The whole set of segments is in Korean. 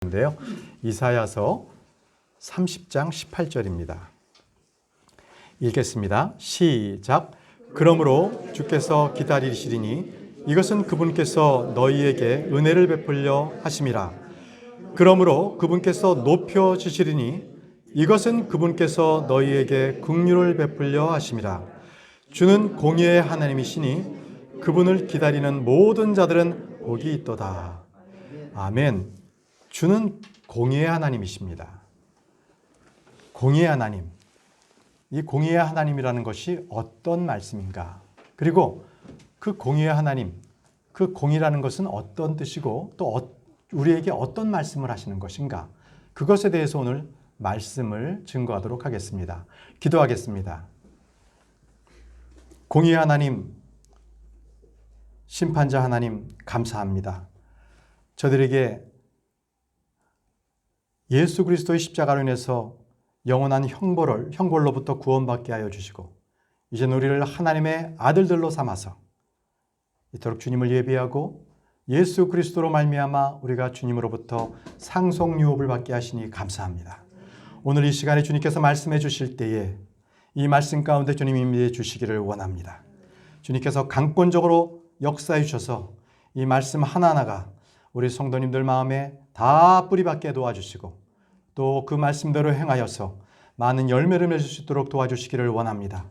인데요. 이사야서 30장 18절입니다. 읽겠습니다. 시작. 그러므로 주께서 기다리시리니 이것은 그분께서 너희에게 은혜를 베풀려 하심이라. 그러므로 그분께서 높여 주시리니 이것은 그분께서 너희에게 긍휼을 베풀려 하심이라. 주는 공의의 하나님이시니 그분을 기다리는 모든 자들은 복이 있도다. 아멘. 주는 공의의 하나님이십니다. 공의의 하나님. 이 공의의 하나님이라는 것이 어떤 말씀인가? 그리고 그 공의의 하나님, 그 공의라는 것은 어떤 뜻이고 또 우리에게 어떤 말씀을 하시는 것인가? 그것에 대해서 오늘 말씀을 증거하도록 하겠습니다. 기도하겠습니다. 공의의 하나님, 심판자 하나님, 감사합니다. 저들에게 예수 그리스도의 십자가로 인해서 영원한 형벌로부터 구원받게 하여 주시고 이제 우리를 하나님의 아들들로 삼아서 이토록 주님을 예비하고 예수 그리스도로 말미암아 우리가 주님으로부터 상속 유업을 받게 하시니 감사합니다. 오늘 이 시간에 주님께서 말씀해 주실 때에 이 말씀 가운데 주님이 임재해 주시기를 원합니다. 주님께서 강권적으로 역사해 주셔서 이 말씀 하나하나가 우리 성도님들 마음에 다 뿌리박게 도와주시고 또 그 말씀대로 행하여서 많은 열매를 맺을 수 있도록 도와주시기를 원합니다.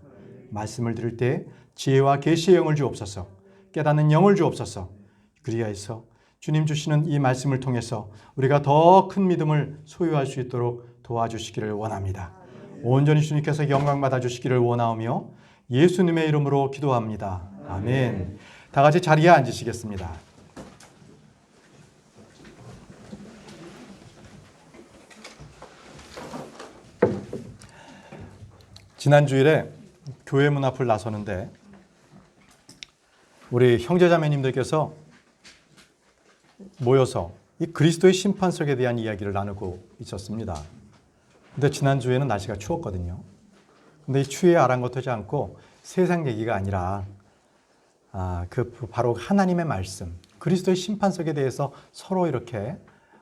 말씀을 들을 때 지혜와 계시의 영을 주옵소서, 깨닫는 영을 주옵소서. 그리하여서 주님 주시는 이 말씀을 통해서 우리가 더 큰 믿음을 소유할 수 있도록 도와주시기를 원합니다. 온전히 주님께서 영광 받아주시기를 원하오며 예수님의 이름으로 기도합니다. 아멘. 다 같이 자리에 앉으시겠습니다. 지난 주일에 교회 문 앞을 나서는데 우리 형제자매님들께서 모여서 이 그리스도의 심판석에 대한 이야기를 나누고 있었습니다. 근데 지난 주에는 날씨가 추웠거든요. 근데 이 추위에 아랑곳하지 않고 세상 얘기가 아니라 바로 하나님의 말씀, 그리스도의 심판석에 대해서 서로 이렇게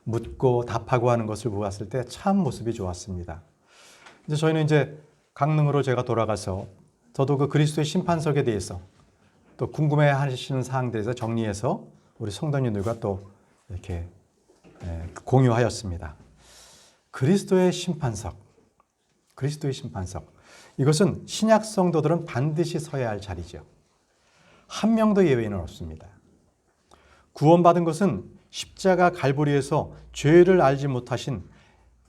묻고 답하고 하는 것을 보았을 때 참 모습이 좋았습니다. 이제 저희는 이제 강릉으로 제가 돌아가서 저도 그 그리스도의 심판석에 대해서 또 궁금해 하시는 사항들에 대해서 정리해서 우리 성도님들과 또 이렇게 공유하였습니다. 그리스도의 심판석, 그리스도의 심판석. 이것은 신약 성도들은 반드시 서야 할 자리죠. 한 명도 예외는 없습니다. 구원받은 것은 십자가 갈보리에서 죄를 알지 못하신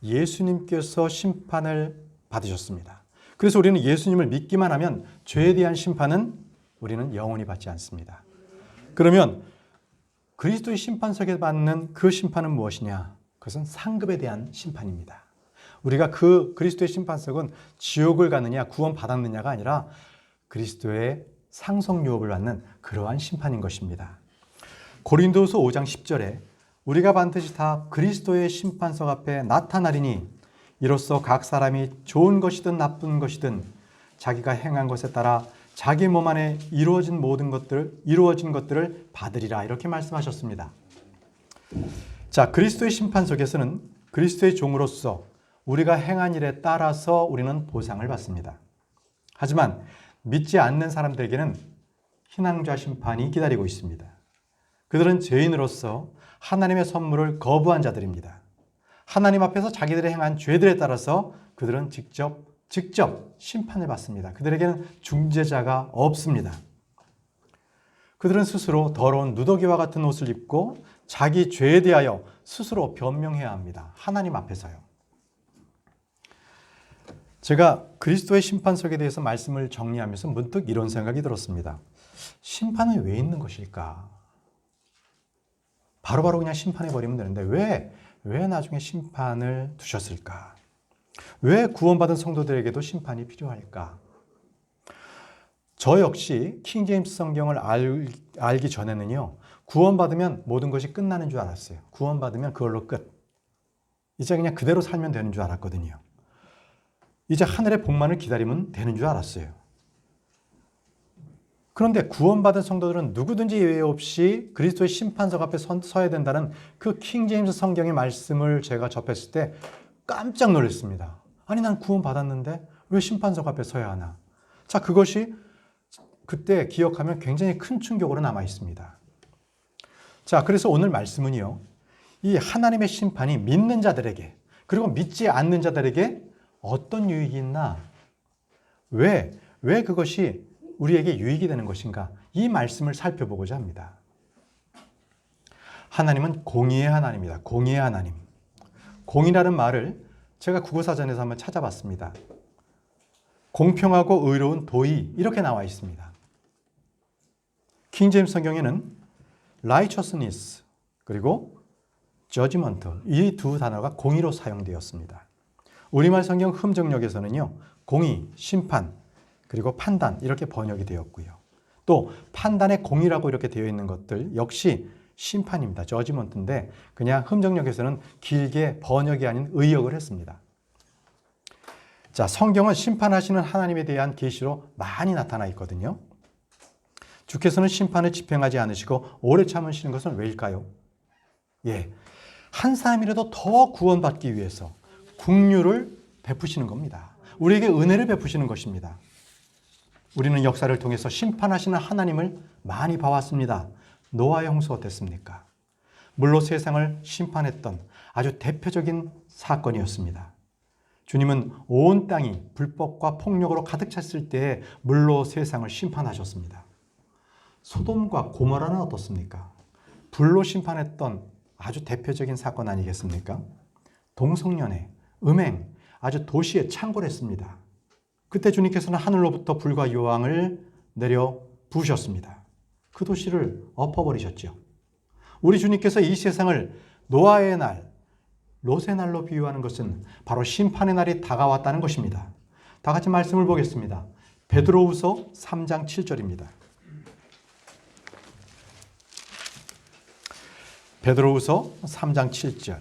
예수님께서 심판을 받으셨습니다. 그래서 우리는 예수님을 믿기만 하면 죄에 대한 심판은 우리는 영원히 받지 않습니다. 그러면 그리스도의 심판석에 받는 그 심판은 무엇이냐? 그것은 상급에 대한 심판입니다. 우리가 그 그리스도의 심판석은 지옥을 가느냐 구원받았느냐가 아니라 그리스도의 상속 유업을 받는 그러한 심판인 것입니다. 고린도서 5장 10절에 우리가 반드시 다 그리스도의 심판석 앞에 나타나리니 이로써 각 사람이 좋은 것이든 나쁜 것이든 자기가 행한 것에 따라 자기 몸 안에 이루어진 것들을 받으리라 이렇게 말씀하셨습니다. 자, 그리스도의 심판석에서는 그리스도의 종으로서 우리가 행한 일에 따라서 우리는 보상을 받습니다. 하지만 믿지 않는 사람들에게는 희망자 심판이 기다리고 있습니다. 그들은 죄인으로서 하나님의 선물을 거부한 자들입니다. 하나님 앞에서 자기들이 행한 죄들에 따라서 그들은 직접 심판을 받습니다. 그들에게는 중재자가 없습니다. 그들은 스스로 더러운 누더기와 같은 옷을 입고 자기 죄에 대하여 스스로 변명해야 합니다. 하나님 앞에서요. 제가 그리스도의 심판석에 대해서 말씀을 정리하면서 문득 이런 생각이 들었습니다. 심판은 왜 있는 것일까? 바로바로 그냥 심판해버리면 되는데 왜 나중에 심판을 두셨을까? 왜 구원받은 성도들에게도 심판이 필요할까? 저 역시 킹제임스 성경을 알기 전에는요, 구원받으면 모든 것이 끝나는 줄 알았어요. 구원받으면 그걸로 끝. 이제 그냥 그대로 살면 되는 줄 알았거든요. 이제 하늘의 복만을 기다리면 되는 줄 알았어요. 그런데 구원받은 성도들은 누구든지 예외 없이 그리스도의 심판석 앞에 서야 된다는 그 킹제임스 성경의 말씀을 제가 접했을 때 깜짝 놀랐습니다. 아니, 난 구원받았는데 왜 심판석 앞에 서야 하나? 자, 그것이 그때 기억하면 굉장히 큰 충격으로 남아 있습니다. 자, 그래서 오늘 말씀은요, 이 하나님의 심판이 믿는 자들에게 그리고 믿지 않는 자들에게 어떤 유익이 있나? 왜 그것이 우리에게 유익이 되는 것인가? 이 말씀을 살펴보고자 합니다. 하나님은 공의의 하나님입니다. 공의의 하나님. 공의라는 말을 제가 국어사전에서 한번 찾아봤습니다. 공평하고 의로운 도의 이렇게 나와 있습니다. 킹제임스 성경에는 righteousness 그리고 judgment 이 두 단어가 공의로 사용되었습니다. 우리말 성경 흠정역에서는요, 공의, 심판, 그리고 판단 이렇게 번역이 되었고요. 또 판단의 공의라고 이렇게 되어 있는 것들 역시 심판입니다. judgment인데 그냥 흠정역에서는 길게 번역이 아닌 의역을 했습니다. 자, 성경은 심판하시는 하나님에 대한 계시로 많이 나타나 있거든요. 주께서는 심판을 집행하지 않으시고 오래 참으시는 것은 왜일까요? 예, 한 사람이라도 더 구원받기 위해서 긍휼을 베푸시는 겁니다. 우리에게 은혜를 베푸시는 것입니다. 우리는 역사를 통해서 심판하시는 하나님을 많이 봐왔습니다. 노아의 홍수 어땠습니까? 물로 세상을 심판했던 아주 대표적인 사건이었습니다. 주님은 온 땅이 불법과 폭력으로 가득 찼을 때에 물로 세상을 심판하셨습니다. 소돔과 고모라는 어떻습니까? 불로 심판했던 아주 대표적인 사건 아니겠습니까? 동성연애, 음행, 아주 도시에 창궐했습니다. 그때 주님께서는 하늘로부터 불과 여왕을 내려 부으셨습니다. 그 도시를 엎어버리셨죠. 우리 주님께서 이 세상을 노아의 날, 롯의 날로 비유하는 것은 바로 심판의 날이 다가왔다는 것입니다. 다 같이 말씀을 보겠습니다. 베드로후서 3장 7절입니다. 베드로후서 3장 7절.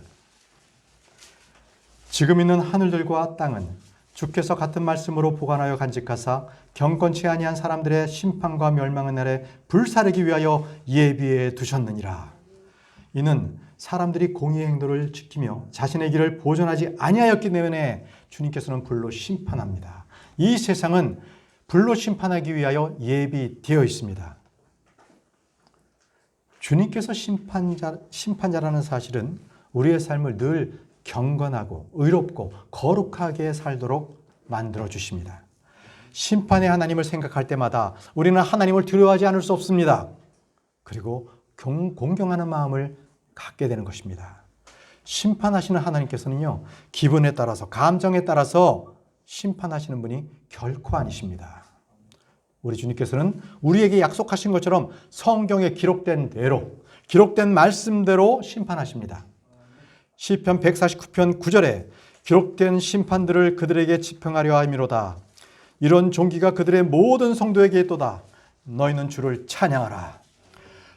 지금 있는 하늘들과 땅은 주께서 같은 말씀으로 보관하여 간직하사 경건치 아니한 사람들의 심판과 멸망의 날에 불사르기 위하여 예비해 두셨느니라. 이는 사람들이 공의의 행도를 지키며 자신의 길을 보존하지 아니하였기 때문에 주님께서는 불로 심판합니다. 이 세상은 불로 심판하기 위하여 예비되어 있습니다. 주님께서 심판자라는 사실은 우리의 삶을 늘 경건하고 의롭고 거룩하게 살도록 만들어 주십니다. 심판의 하나님을 생각할 때마다 우리는 하나님을 두려워하지 않을 수 없습니다. 그리고 공경하는 마음을 갖게 되는 것입니다. 심판하시는 하나님께서는요, 기분에 따라서 감정에 따라서 심판하시는 분이 결코 아니십니다. 우리 주님께서는 우리에게 약속하신 것처럼 성경에 기록된 대로, 기록된 말씀대로 심판하십니다. 시편 149편 9절에 기록된 심판들을 그들에게 집행하려 함이로다. 이런 종기가 그들의 모든 성도에게 있도다. 너희는 주를 찬양하라.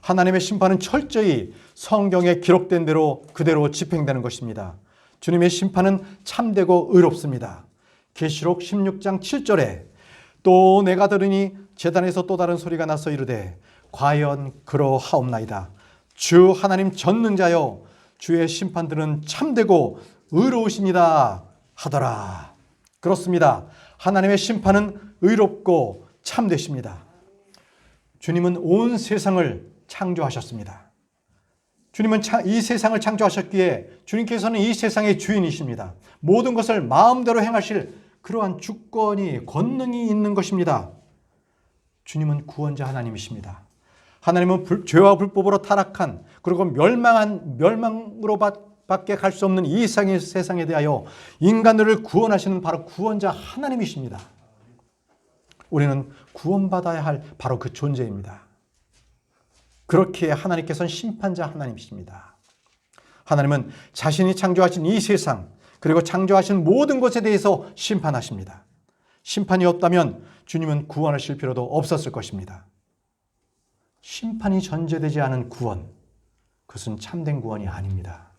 하나님의 심판은 철저히 성경에 기록된 대로 그대로 집행되는 것입니다. 주님의 심판은 참되고 의롭습니다. 계시록 16장 7절에 또 내가 들으니 제단에서 또 다른 소리가 나서 이르되 과연 그러하옵나이다. 주 하나님 전능자여 주의 심판들은 참되고 의로우시니다 하더라. 그렇습니다. 하나님의 심판은 의롭고 참되십니다. 주님은 온 세상을 창조하셨습니다. 주님은 이 세상을 창조하셨기에 주님께서는 이 세상의 주인이십니다. 모든 것을 마음대로 행하실 그러한 주권이 권능이 있는 것입니다. 주님은 구원자 하나님이십니다. 하나님은 죄와 불법으로 타락한 그리고 멸망으로 밖에 갈 수 없는 이 세상에 대하여 인간들을 구원하시는 바로 구원자 하나님이십니다. 우리는 구원받아야 할 바로 그 존재입니다. 그렇게 하나님께서는 심판자 하나님이십니다. 하나님은 자신이 창조하신 이 세상 그리고 창조하신 모든 것에 대해서 심판하십니다. 심판이 없다면 주님은 구원하실 필요도 없었을 것입니다. 심판이 전제되지 않은 구원, 그것은 참된 구원이 아닙니다.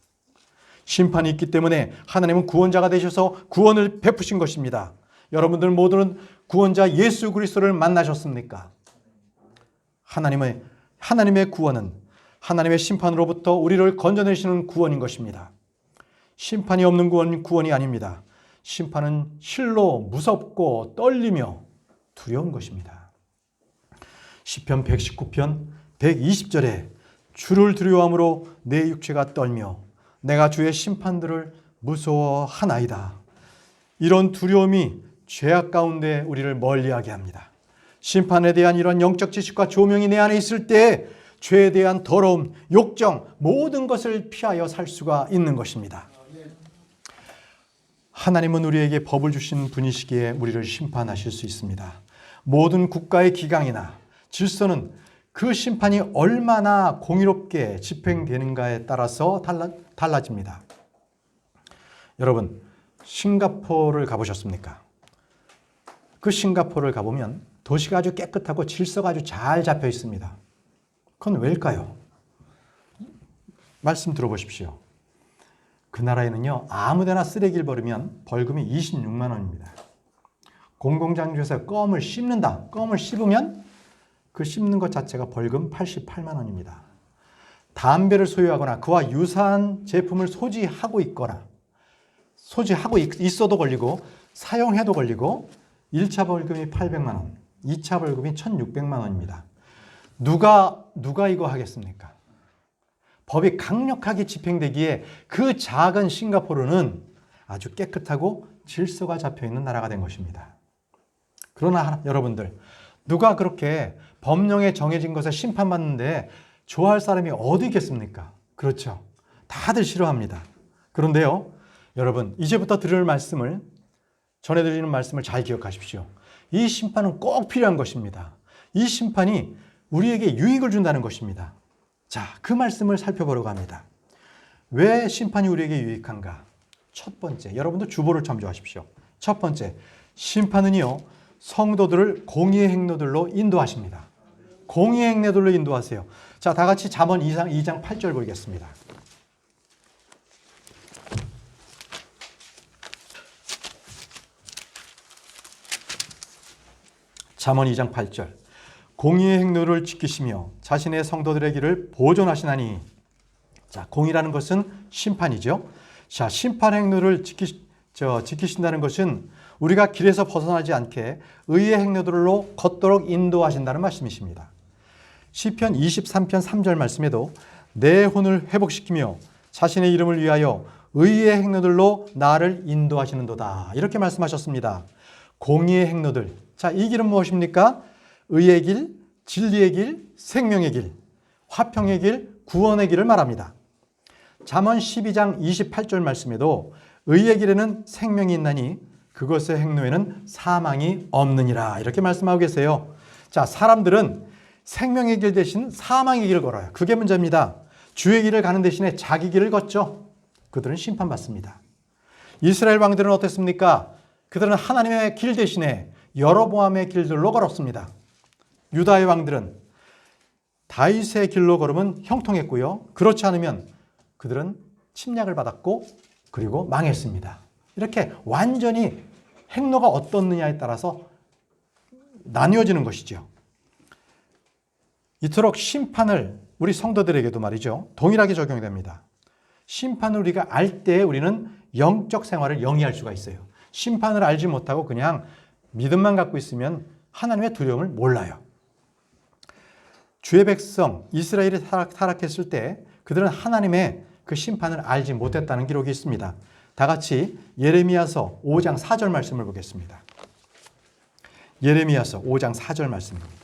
심판이 있기 때문에 하나님은 구원자가 되셔서 구원을 베푸신 것입니다. 여러분들 모두는 구원자 예수 그리스도를 만나셨습니까? 하나님의 구원은 하나님의 심판으로부터 우리를 건져내시는 구원인 것입니다. 심판이 없는 구원이 아닙니다. 심판은 실로 무섭고 떨리며 두려운 것입니다. 시편 119편 120절에 주를 두려워함으로 내 육체가 떨며 내가 주의 심판들을 무서워하나이다. 이런 두려움이 죄악 가운데 우리를 멀리하게 합니다. 심판에 대한 이런 영적 지식과 조명이 내 안에 있을 때 죄에 대한 더러움, 욕정, 모든 것을 피하여 살 수가 있는 것입니다. 하나님은 우리에게 법을 주신 분이시기에 우리를 심판하실 수 있습니다. 모든 국가의 기강이나 질서는 그 심판이 얼마나 공의롭게 집행되는가에 따라서 달라집니다. 여러분, 싱가포르를 가보셨습니까? 그 싱가포르를 가보면 도시가 아주 깨끗하고 질서가 아주 잘 잡혀 있습니다. 그건 왜일까요? 말씀 들어보십시오. 그 나라에는요, 아무데나 쓰레기를 버리면 벌금이 26만 원입니다. 공공장소에서 껌을 씹는다. 껌을 씹으면 그 씹는 것 자체가 벌금 88만 원입니다. 담배를 소유하거나 그와 유사한 제품을 소지하고 있어도 걸리고 사용해도 걸리고 1차 벌금이 800만 원, 2차 벌금이 1600만 원입니다. 누가 이거 하겠습니까? 법이 강력하게 집행되기에 그 작은 싱가포르는 아주 깨끗하고 질서가 잡혀있는 나라가 된 것입니다. 그러나 여러분들, 누가 그렇게 법령에 정해진 것에 심판받는데 좋아할 사람이 어디 있겠습니까? 그렇죠. 다들 싫어합니다. 그런데요, 여러분, 이제부터 전해드리는 말씀을 잘 기억하십시오. 이 심판은 꼭 필요한 것입니다. 이 심판이 우리에게 유익을 준다는 것입니다. 자, 그 말씀을 살펴보려고 합니다. 왜 심판이 우리에게 유익한가? 첫 번째, 여러분도 주보를 참조하십시오. 첫 번째, 심판은요, 성도들을 공의의 행로들로 인도하십니다. 공의의 행로들로 인도하세요. 자, 다 같이 잠언 2장 8절 보겠습니다. 잠언 2장 8절. 공의의 행로를 지키시며 자신의 성도들의 길을 보존하시나니. 자, 공의라는 것은 심판이죠. 자, 심판 행로를 지키신다는 것은 우리가 길에서 벗어나지 않게 의의 행로들로 걷도록 인도하신다는 말씀이십니다. 시편 23편 3절 말씀에도 내 혼을 회복시키며 자신의 이름을 위하여 의의 행로들로 나를 인도하시는도다. 이렇게 말씀하셨습니다. 공의의 행로들. 자, 이 길은 무엇입니까? 의의 길, 진리의 길, 생명의 길, 화평의 길, 구원의 길을 말합니다. 잠언 12장 28절 말씀에도 의의 길에는 생명이 있나니 그것의 행로에는 사망이 없느니라. 이렇게 말씀하고 계세요. 자, 사람들은 생명의 길 대신 사망의 길을 걸어요. 그게 문제입니다. 주의 길을 가는 대신에 자기 길을 걷죠. 그들은 심판받습니다. 이스라엘 왕들은 어땠습니까? 그들은 하나님의 길 대신에 여로보암의 길들로 걸었습니다. 유다의 왕들은 다윗의 길로 걸으면 형통했고요. 그렇지 않으면 그들은 침략을 받았고 그리고 망했습니다. 이렇게 완전히 행로가 어떻느냐에 따라서 나뉘어지는 것이죠. 이토록 심판을 우리 성도들에게도 말이죠, 동일하게 적용됩니다. 심판을 우리가 알 때 우리는 영적 생활을 영위할 수가 있어요. 심판을 알지 못하고 그냥 믿음만 갖고 있으면 하나님의 두려움을 몰라요. 주의 백성 이스라엘이 타락했을 때 그들은 하나님의 그 심판을 알지 못했다는 기록이 있습니다. 다 같이 예레미야서 5장 4절 말씀을 보겠습니다. 예레미야서 5장 4절 말씀입니다.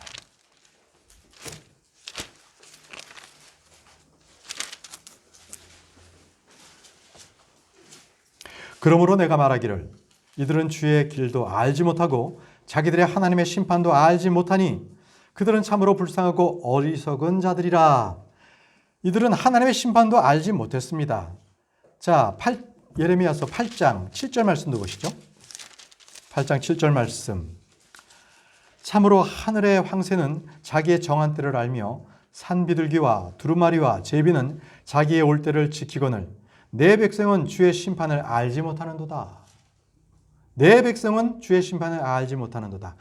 그러므로 내가 말하기를 이들은 주의 길도 알지 못하고 자기들의 하나님의 심판도 알지 못하니 그들은 참으로 불쌍하고 어리석은 자들이라. 이들은 하나님의 심판도 알지 못했습니다. 자, 예레미야서 8장 7절 말씀도 보시죠. 8장 7절 말씀. 참으로 하늘의 황새는 자기의 정한 때를 알며 산비둘기와 두루마리와 제비는 자기의 올 때를 지키거늘 내 백성은 주의 심판을 알지 못하는도다. 내 백성은 주의 심판을 알지 못하는도다.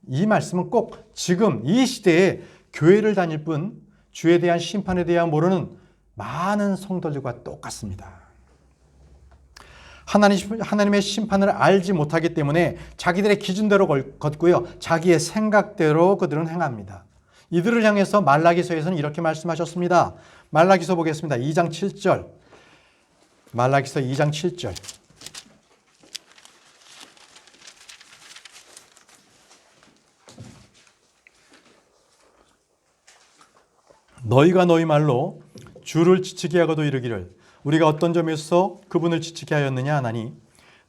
이 말씀은 꼭 지금 이 시대에 교회를 다닐 뿐 주에 대한 심판에 대한 모르는 많은 성도들과 똑같습니다. 하나님의 심판을 알지 못하기 때문에 자기들의 기준대로 걷고요. 자기의 생각대로 그들은 행합니다. 이들을 향해서 말라기서에서는 이렇게 말씀하셨습니다. 말라기서 보겠습니다. 2장 7절. 말라기서 2장 7절. 너희가 너희 말로 주를 지치게 하고도 이르기를 우리가 어떤 점에서 그분을 지치게 하였느냐 하나니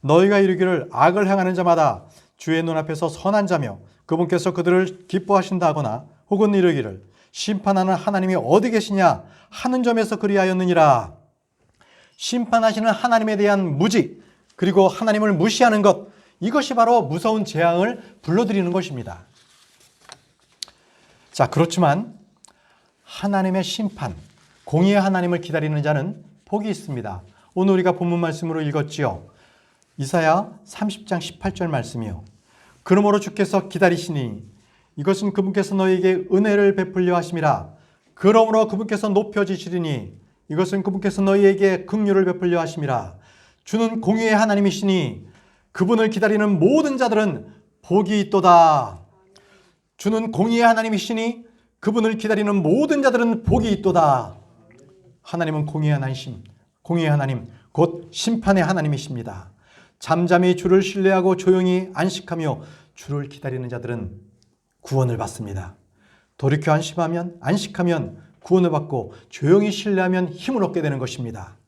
너희가 이르기를 악을 행하는 자마다 주의 눈앞에서 선한 자며 그분께서 그들을 기뻐하신다 하거나 혹은 이르기를 심판하는 하나님이 어디 계시냐 하는 점에서 그리하였느니라. 심판하시는 하나님에 대한 무지 그리고 하나님을 무시하는 것, 이것이 바로 무서운 재앙을 불러들이는 것입니다. 자, 그렇지만 하나님의 심판, 공의의 하나님을 기다리는 자는 복이 있습니다. 오늘 우리가 본문 말씀으로 읽었지요. 이사야 30장 18절 말씀이요. 그러므로 주께서 기다리시니 이것은 그분께서 너희에게 은혜를 베풀려 하심이라. 그러므로 그분께서 높여지시리니 이것은 그분께서 너희에게 긍휼을 베풀려 하심이라. 주는 공의의 하나님이시니 그분을 기다리는 모든 자들은 복이 있도다. 주는 공의의 하나님이시니 그분을 기다리는 모든 자들은 복이 있도다. 하나님은 공의의 하나님, 공의의 하나님, 곧 심판의 하나님이십니다. 잠잠히 주를 신뢰하고 조용히 안식하며 주를 기다리는 자들은 구원을 받습니다. 돌이켜 안식하면 구원을 받고 조용히 신뢰하면 힘을 얻게 되는 것입니다.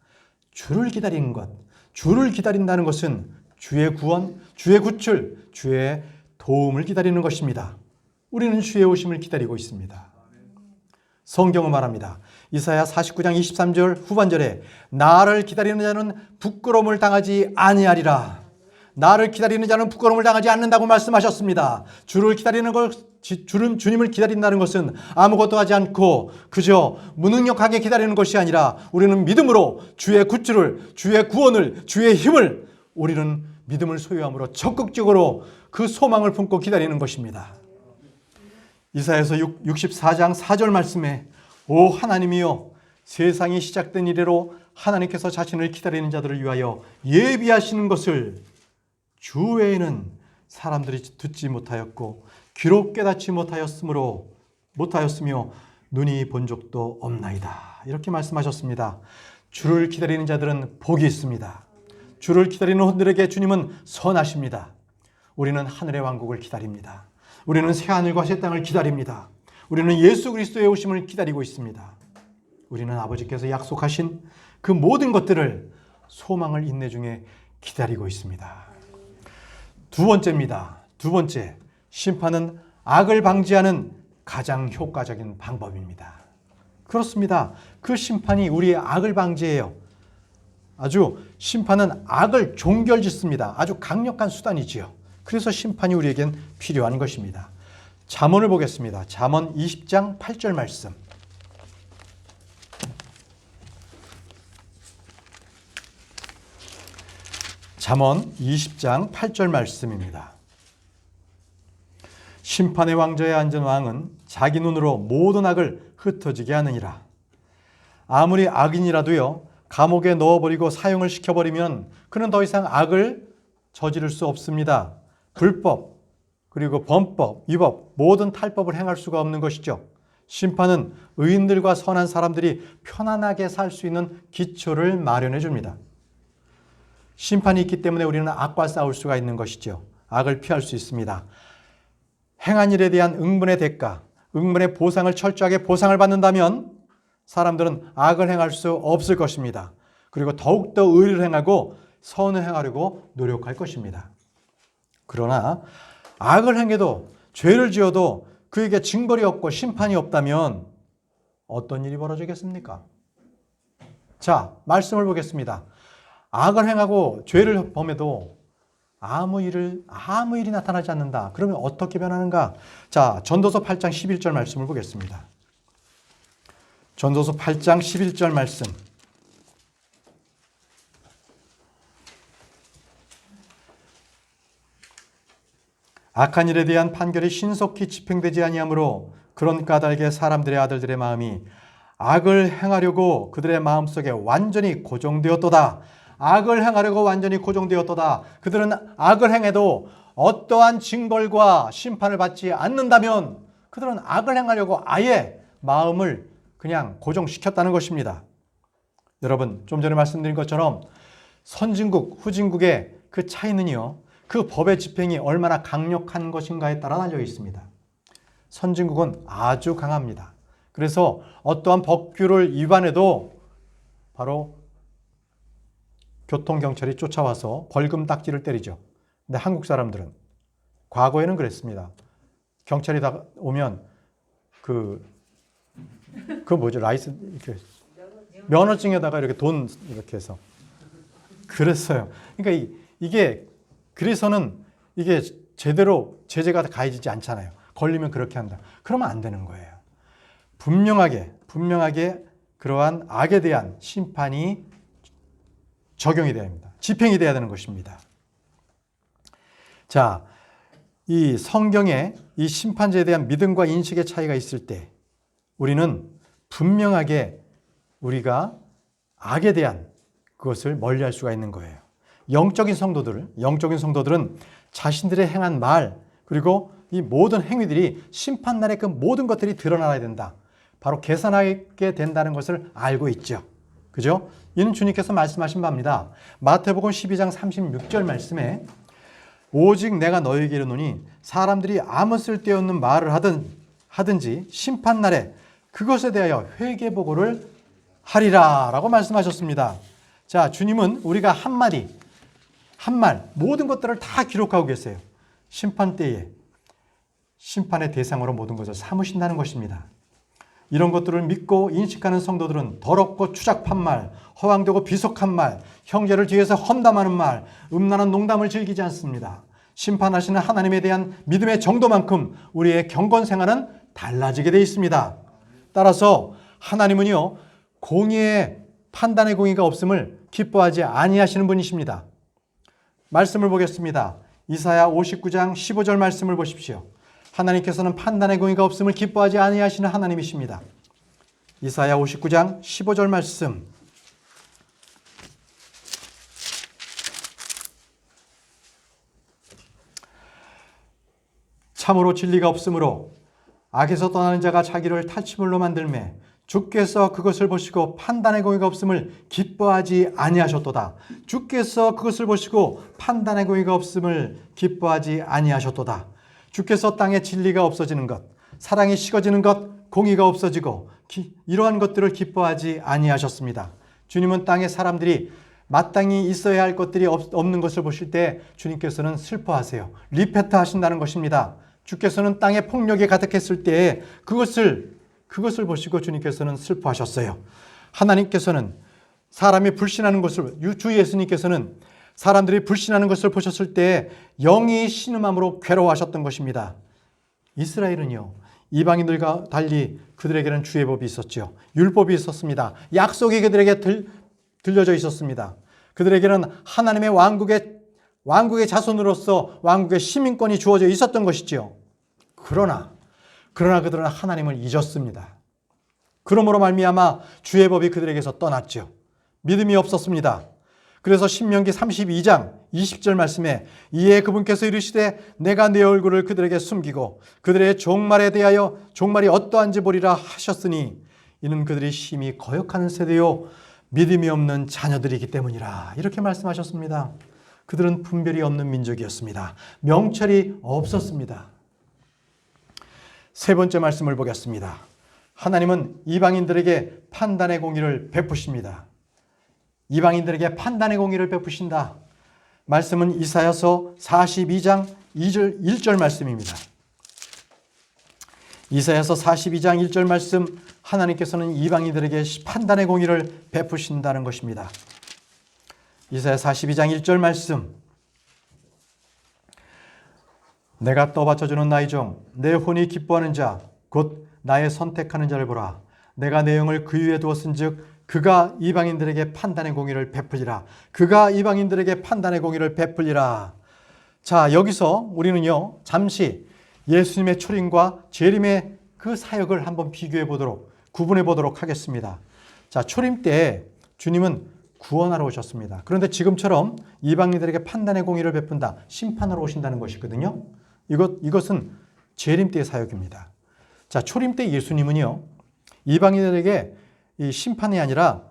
주를 기다리는 것, 주를 기다린다는 것은 주의 구원, 주의 구출, 주의 도움을 기다리는 것입니다. 우리는 주의 오심을 기다리고 있습니다. 성경은 말합니다. 이사야 49장 23절 후반절에 나를 기다리는 자는 부끄러움을 당하지 아니하리라. 나를 기다리는 자는 부끄러움을 당하지 않는다고 말씀하셨습니다. 주를 기다리는 주님을 기다린다는 것은 아무것도 하지 않고 그저 무능력하게 기다리는 것이 아니라 우리는 믿음으로 주의 구출을, 주의 구원을, 주의 힘을 우리는 믿음을 소유함으로 적극적으로 그 소망을 품고 기다리는 것입니다. 이사야서 64장 4절 말씀에 오 하나님이여 세상이 시작된 이래로 하나님께서 자신을 기다리는 자들을 위하여 예비하시는 것을 주 외에는 사람들이 듣지 못하였고 귀로 깨닫지 못하였으며 눈이 본 적도 없나이다. 이렇게 말씀하셨습니다. 주를 기다리는 자들은 복이 있습니다. 주를 기다리는 혼들에게 주님은 선하십니다. 우리는 하늘의 왕국을 기다립니다. 우리는 새하늘과 새 땅을 기다립니다. 우리는 예수 그리스도의 오심을 기다리고 있습니다. 우리는 아버지께서 약속하신 그 모든 것들을 소망을 인내 중에 기다리고 있습니다. 두 번째입니다. 두 번째, 심판은 악을 방지하는 가장 효과적인 방법입니다. 그렇습니다. 그 심판이 우리의 악을 방지해요. 심판은 악을 종결짓습니다. 아주 강력한 수단이지요. 그래서 심판이 우리에겐 필요한 것입니다. 잠언을 보겠습니다. 잠언 20장 8절 말씀. 잠언 20장 8절 말씀입니다. 심판의 왕좌에 앉은 왕은 자기 눈으로 모든 악을 흩어지게 하느니라. 아무리 악인이라도요, 감옥에 넣어버리고 사형을 시켜버리면 그는 더 이상 악을 저지를 수 없습니다. 불법, 그리고 범법, 위법, 모든 탈법을 행할 수가 없는 것이죠. 심판은 의인들과 선한 사람들이 편안하게 살 수 있는 기초를 마련해 줍니다. 심판이 있기 때문에 우리는 악과 싸울 수가 있는 것이죠. 악을 피할 수 있습니다. 행한 일에 대한 응분의 대가, 응분의 보상을 철저하게 보상을 받는다면 사람들은 악을 행할 수 없을 것입니다. 그리고 더욱더 의를 행하고 선을 행하려고 노력할 것입니다. 그러나 악을 행해도 죄를 지어도 그에게 징벌이 없고 심판이 없다면 어떤 일이 벌어지겠습니까? 자, 말씀을 보겠습니다. 악을 행하고 죄를 범해도 아무 일이 나타나지 않는다. 그러면 어떻게 변하는가? 자, 전도서 8장 11절 말씀을 보겠습니다. 전도서 8장 11절 말씀. 악한 일에 대한 판결이 신속히 집행되지 아니하므로 그런 까닭에 사람들의 아들들의 마음이 악을 행하려고 그들의 마음속에 완전히 고정되었도다. 악을 행하려고 완전히 고정되었도다. 그들은 악을 행해도 어떠한 징벌과 심판을 받지 않는다면 그들은 악을 행하려고 아예 마음을 그냥 고정시켰다는 것입니다. 여러분, 좀 전에 말씀드린 것처럼 선진국, 후진국의 그 차이는요, 그 법의 집행이 얼마나 강력한 것인가에 따라 달려 있습니다. 선진국은 아주 강합니다. 그래서 어떠한 법규를 위반해도 바로 교통경찰이 쫓아와서 벌금 딱지를 때리죠. 근데 한국 사람들은 과거에는 그랬습니다. 경찰이 다 오면 그 뭐죠? 라이스 이렇게 면허증에다가 이렇게 돈 이렇게 해서 그랬어요. 그러니까 이게 그래서는 이게 제대로 제재가 가해지지 않잖아요. 걸리면 그렇게 한다. 그러면 안 되는 거예요. 분명하게 그러한 악에 대한 심판이 적용이 돼야 합니다. 집행이 돼야 되는 것입니다. 자, 이 성경에 이 심판제에 대한 믿음과 인식의 차이가 있을 때 우리는 분명하게 우리가 악에 대한 그것을 멀리할 수가 있는 거예요. 영적인 성도들은 자신들의 행한 말 그리고 이 모든 행위들이 심판날에 그 모든 것들이 드러나야 된다. 바로 계산하게 된다는 것을 알고 있죠. 그죠? 이는 주님께서 말씀하신 바입니다. 마태복음 12장 36절 말씀에 오직 내가 너희에게 이르노니 사람들이 아무 쓸데없는 말을 하든지 심판날에 그것에 대하여 회개보고를 하리라 라고 말씀하셨습니다. 자, 주님은 우리가 한말 모든 것들을 다 기록하고 계세요. 심판 때에 심판의 대상으로 모든 것을 삼으신다는 것입니다. 이런 것들을 믿고 인식하는 성도들은 더럽고 추잡한 말, 허황되고 비속한 말, 형제를 뒤에서 험담하는 말, 음란한 농담을 즐기지 않습니다. 심판하시는 하나님에 대한 믿음의 정도만큼 우리의 경건 생활은 달라지게 되어 있습니다. 따라서 하나님은요, 공의의 판단의 공의가 없음을 기뻐하지 아니하시는 분이십니다. 말씀을 보겠습니다. 이사야 59장 15절 말씀을 보십시오. 하나님께서는 판단의 공의가 없음을 기뻐하지 아니하시는 하나님이십니다. 이사야 59장 15절 말씀. 참으로 진리가 없으므로 악에서 떠나는 자가 자기를 탈취물로 만들매 주께서 그것을 보시고 판단의 공의가 없음을 기뻐하지 아니하셨도다. 주께서 그것을 보시고 판단의 공의가 없음을 기뻐하지 아니하셨도다. 주께서 땅에 진리가 없어지는 것, 사랑이 식어지는 것, 공의가 없어지고 이러한 것들을 기뻐하지 아니하셨습니다. 주님은 땅에 사람들이 마땅히 있어야 할 것들이 없는 것을 보실 때 주님께서는 슬퍼하세요. 리페트 하신다는 것입니다. 주께서는 땅에 폭력이 가득했을 때에 그것을 보시고 주님께서는 슬퍼하셨어요. 하나님께서는 사람이 불신하는 것을, 주 예수님께서는 사람들이 불신하는 것을 보셨을 때 영이 신음함으로 괴로워하셨던 것입니다. 이스라엘은요, 이방인들과 달리 그들에게는 주의 법이 있었죠. 율법이 있었습니다. 약속이 그들에게 들려져 있었습니다. 그들에게는 하나님의 왕국의 자손으로서 왕국의 시민권이 주어져 있었던 것이지요. 그러나 그들은 하나님을 잊었습니다. 그러므로 말미암아 주의 법이 그들에게서 떠났죠. 믿음이 없었습니다. 그래서 신명기 32장 20절 말씀에 이에 그분께서 이르시되 내가 내 얼굴을 그들에게 숨기고 그들의 종말이 어떠한지 보리라 하셨으니 이는 그들이 심히 거역하는 세대요 믿음이 없는 자녀들이기 때문이라. 이렇게 말씀하셨습니다. 그들은 분별이 없는 민족이었습니다. 명철이 없었습니다. 세 번째 말씀을 보겠습니다. 하나님은 이방인들에게 판단의 공의를 베푸십니다. 이방인들에게 판단의 공의를 베푸신다. 말씀은 이사야서 42장 1절 말씀입니다. 이사야서 42장 1절 말씀, 하나님께서는 이방인들에게 판단의 공의를 베푸신다는 것입니다. 이사야 42장 1절 말씀. 내가 떠받쳐주는 나의 종, 내 혼이 기뻐하는 자, 곧 나의 선택하는 자를 보라. 내가 내 영을 그 위에 두었은즉 그가 이방인들에게 판단의 공의를 베풀리라. 그가 이방인들에게 판단의 공의를 베풀리라. 자, 여기서 우리는요, 잠시 예수님의 초림과 재림의 그 사역을 한번 비교해 보도록, 구분해 보도록 하겠습니다. 자, 초림 때 주님은 구원하러 오셨습니다. 그런데 지금처럼 이방인들에게 판단의 공의를 베푼다, 심판하러 오신다는 것이거든요. 이것은 재림 때의 사역입니다. 자, 초림 때 예수님은요, 이방인들에게 이 심판이 아니라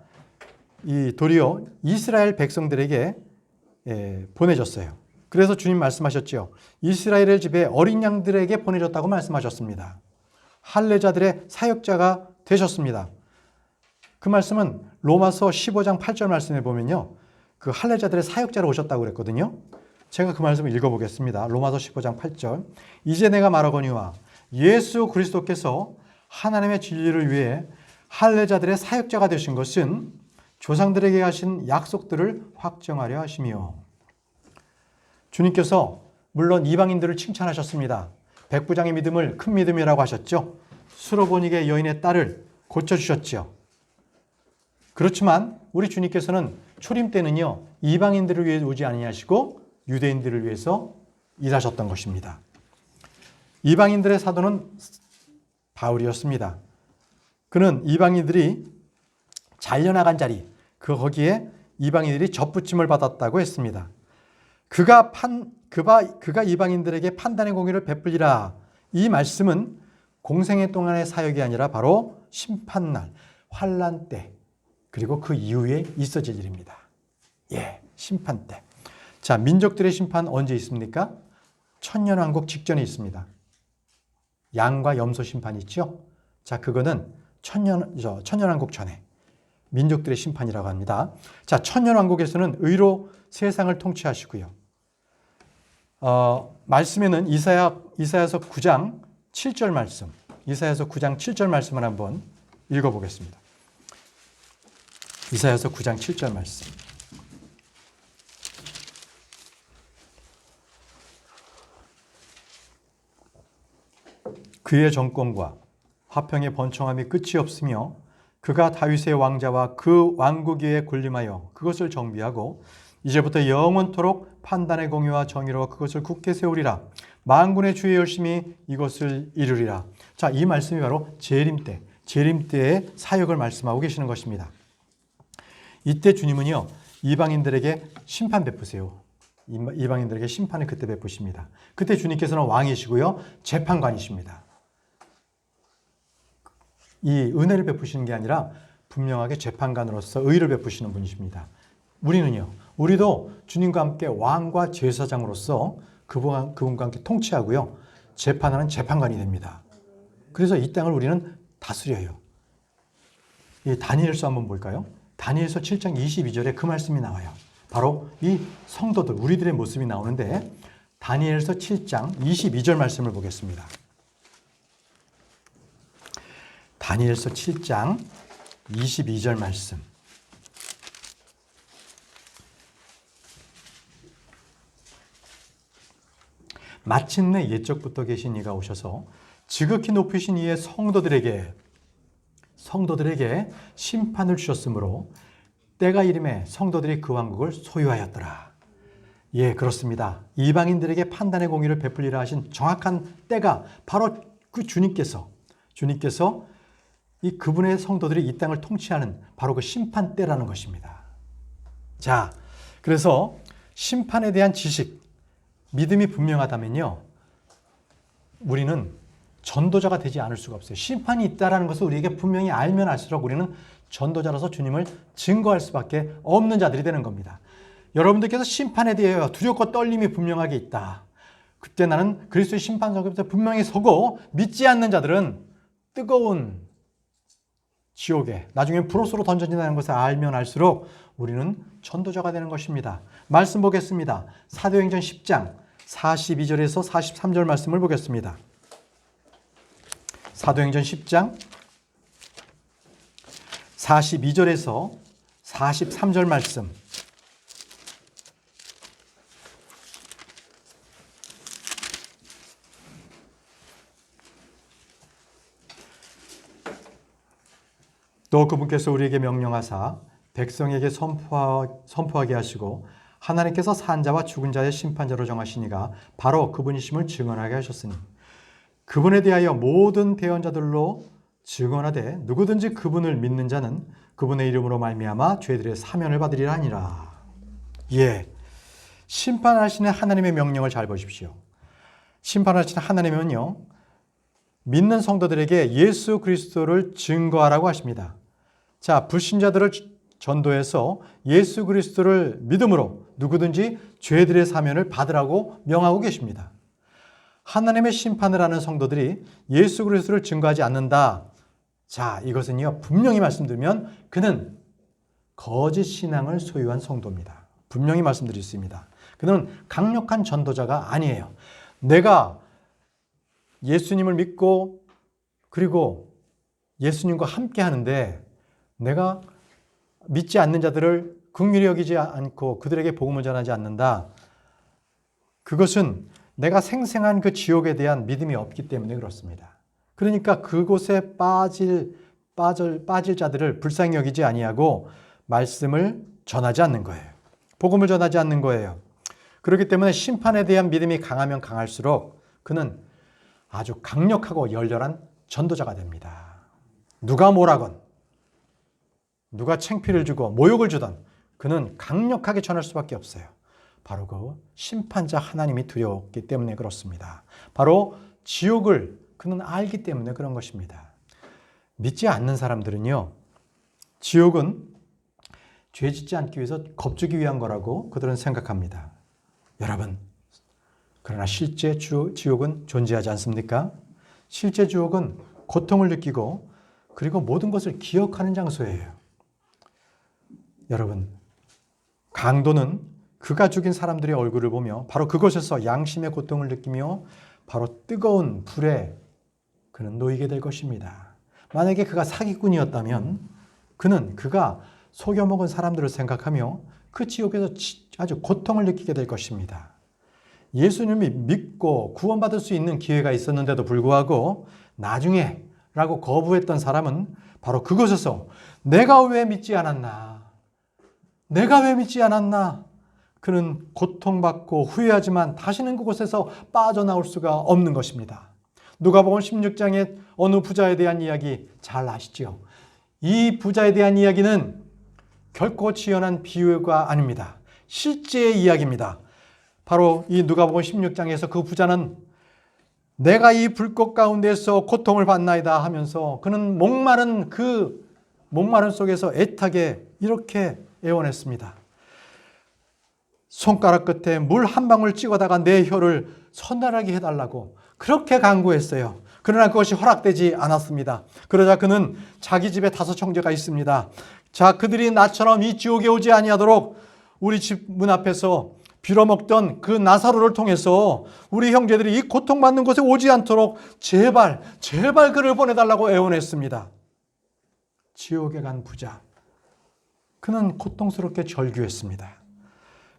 도리어 이스라엘 백성들에게 보내졌어요. 그래서 주님 말씀하셨죠. 이스라엘의 집에 어린 양들에게 보내졌다고 말씀하셨습니다. 할례자들의 사역자가 되셨습니다. 그 말씀은 로마서 15장 8절 말씀에 보면요, 그 할례자들의 사역자로 오셨다고 그랬거든요. 제가 그 말씀을 읽어보겠습니다. 로마서 15장 8절. 이제 내가 말하거니와 예수 그리스도께서 하나님의 진리를 위해 할례자들의 사역자가 되신 것은 조상들에게 하신 약속들을 확정하려 하시며, 주님께서 물론 이방인들을 칭찬하셨습니다. 백부장의 믿음을 큰 믿음이라고 하셨죠. 수로보니게 여인의 딸을 고쳐주셨죠. 그렇지만 우리 주님께서는 초림 때는요, 이방인들을 위해 오지 아니하시고 유대인들을 위해서 일하셨던 것입니다. 이방인들의 사도는 바울이었습니다. 그는 이방인들이 잘려나간 자리, 거기에 이방인들이 접붙임을 받았다고 했습니다. 그가 이방인들에게 판단의 공의를 베풀리라. 이 말씀은 공생애 동안의 사역이 아니라 바로 심판날, 환난 때, 그리고 그 이후에 있어질 일입니다. 예, 심판 때. 자, 민족들의 심판 언제 있습니까? 천년왕국 직전에 있습니다. 양과 염소 심판이 있죠? 자, 그거는 천년왕국 전에 민족들의 심판이라고 합니다. 자, 천년왕국에서는 의로 세상을 통치하시고요. 말씀에는 이사야서 9장 7절 말씀, 이사야서 9장 7절 말씀을 한번 읽어보겠습니다. 이사야서 9장 7절 말씀. 그의 정권과 화평의 번창함이 끝이 없으며 그가 다윗의 왕자와 그 왕국 위에 군림하여 그것을 정비하고 이제부터 영원토록 판단의 공의와 정의로 그것을 굳게 세우리라. 만군의 주의 열심히 이것을 이루리라. 자, 이 말씀이 바로 재림 때의 사역을 말씀하고 계시는 것입니다. 이때 주님은요, 이방인들에게 심판 베푸세요. 이방인들에게 심판을 그때 베푸십니다. 그때 주님께서는 왕이시고요, 재판관이십니다. 이 은혜를 베푸시는 게 아니라 분명하게 재판관으로서 의를 베푸시는 분이십니다. 우리도 주님과 함께 왕과 제사장으로서 그분과 함께 통치하고요, 재판하는 재판관이 됩니다. 그래서 이 땅을 우리는 다스려요. 이 다니엘서 한번 볼까요? 다니엘서 7장 22절에 그 말씀이 나와요. 바로 이 성도들, 우리들의 모습이 나오는데, 다니엘서 7장 22절 말씀을 보겠습니다. 다니엘서 7장 22절 말씀. 마침내 옛적부터 계신 이가 오셔서 지극히 높으신 이의 성도들에게 심판을 주셨으므로 때가 이름에 성도들이 그 왕국을 소유하였더라. 예, 그렇습니다. 이방인들에게 판단의 공의를 베풀리라 하신 정확한 때가 바로 그 주님께서 이 그분의 성도들이 이 땅을 통치하는 바로 그 심판 때라는 것입니다. 자, 그래서 심판에 대한 지식, 믿음이 분명하다면요, 우리는 전도자가 되지 않을 수가 없어요. 심판이 있다는 것을 우리에게 분명히 알면 알수록 우리는 전도자로서 주님을 증거할 수밖에 없는 자들이 되는 겁니다. 여러분들께서 심판에 대하여 두렵고 떨림이 분명하게 있다. 그때 나는 그리스도의 심판석에서 분명히 서고, 믿지 않는 자들은 뜨거운 지옥에 나중에 불옷으로 던져진다는 것을 알면 알수록 우리는 전도자가 되는 것입니다. 말씀 보겠습니다. 사도행전 10장 42절에서 43절 말씀을 보겠습니다. 사도행전 10장 42절에서 43절 말씀. 또 그분께서 우리에게 명령하사 백성에게 선포하게 하시고 하나님께서 산자와 죽은 자의 심판자로 정하시니가 바로 그분이심을 증언하게 하셨으니 그분에 대하여 모든 대언자들로 증언하되 누구든지 그분을 믿는 자는 그분의 이름으로 말미암아 죄들의 사면을 받으리라 하니라. 예, 심판하시는 하나님의 명령을 잘 보십시오. 심판하시는 하나님은요, 믿는 성도들에게 예수 그리스도를 증거하라고 하십니다. 자, 불신자들을 전도해서 예수 그리스도를 믿음으로 누구든지 죄들의 사면을 받으라고 명하고 계십니다. 하나님의 심판을 하는 성도들이 예수 그리스도를 증거하지 않는다. 자, 이것은요, 분명히 말씀드리면 그는 거짓 신앙을 소유한 성도입니다. 분명히 말씀드리겠습니다. 그는 강력한 전도자가 아니에요. 내가 예수님을 믿고 그리고 예수님과 함께 하는데 내가 믿지 않는 자들을 긍휼히 여기지 않고 그들에게 복음을 전하지 않는다. 그것은 내가 생생한 그 지옥에 대한 믿음이 없기 때문에 그렇습니다. 그러니까 그곳에 빠질 자들을 불쌍히 여기지 아니하고 말씀을 전하지 않는 거예요. 복음을 전하지 않는 거예요. 그렇기 때문에 심판에 대한 믿음이 강하면 강할수록 그는 아주 강력하고 열렬한 전도자가 됩니다. 누가 뭐라건, 누가 창피를 주고 모욕을 주던 그는 강력하게 전할 수밖에 없어요. 바로 그 심판자 하나님이 두려웠기 때문에 그렇습니다. 바로 지옥을 그는 알기 때문에 그런 것입니다. 믿지 않는 사람들은요, 지옥은 죄 짓지 않기 위해서 겁주기 위한 거라고 그들은 생각합니다. 여러분, 그러나 실제 지옥은 존재하지 않습니까? 실제 지옥은 고통을 느끼고 그리고 모든 것을 기억하는 장소예요. 여러분, 강도는 그가 죽인 사람들의 얼굴을 보며 바로 그곳에서 양심의 고통을 느끼며 바로 뜨거운 불에 그는 놓이게 될 것입니다. 만약에 그가 사기꾼이었다면 그가 속여먹은 사람들을 생각하며 그 지옥에서 아주 고통을 느끼게 될 것입니다. 예수님이 믿고 구원받을 수 있는 기회가 있었는데도 불구하고 나중에 라고 거부했던 사람은 바로 그곳에서 내가 왜 믿지 않았나? 내가 왜 믿지 않았나? 그는 고통받고 후회하지만 다시는 그곳에서 빠져나올 수가 없는 것입니다. 누가복음 16장의 어느 부자에 대한 이야기 잘 아시죠? 이 부자에 대한 이야기는 결코 지어낸 비유가 아닙니다. 실제의 이야기입니다. 바로 이 누가복음 16장에서 그 부자는 내가 이 불꽃 가운데서 고통을 받나이다 하면서 그는 목마른 속에서 애타게 이렇게 애원했습니다. 손가락 끝에 물 한 방울 찍어다가 내 혀를 선달하게 해달라고 그렇게 간구했어요. 그러나 그것이 허락되지 않았습니다. 그러자 그는 자기 집에 5 형제가 있습니다. 자, 그들이 나처럼 이 지옥에 오지 아니하도록 우리 집 문 앞에서 빌어먹던 그 나사로를 통해서 우리 형제들이 이 고통받는 곳에 오지 않도록 제발 그를 보내달라고 애원했습니다. 지옥에 간 부자, 그는 고통스럽게 절규했습니다.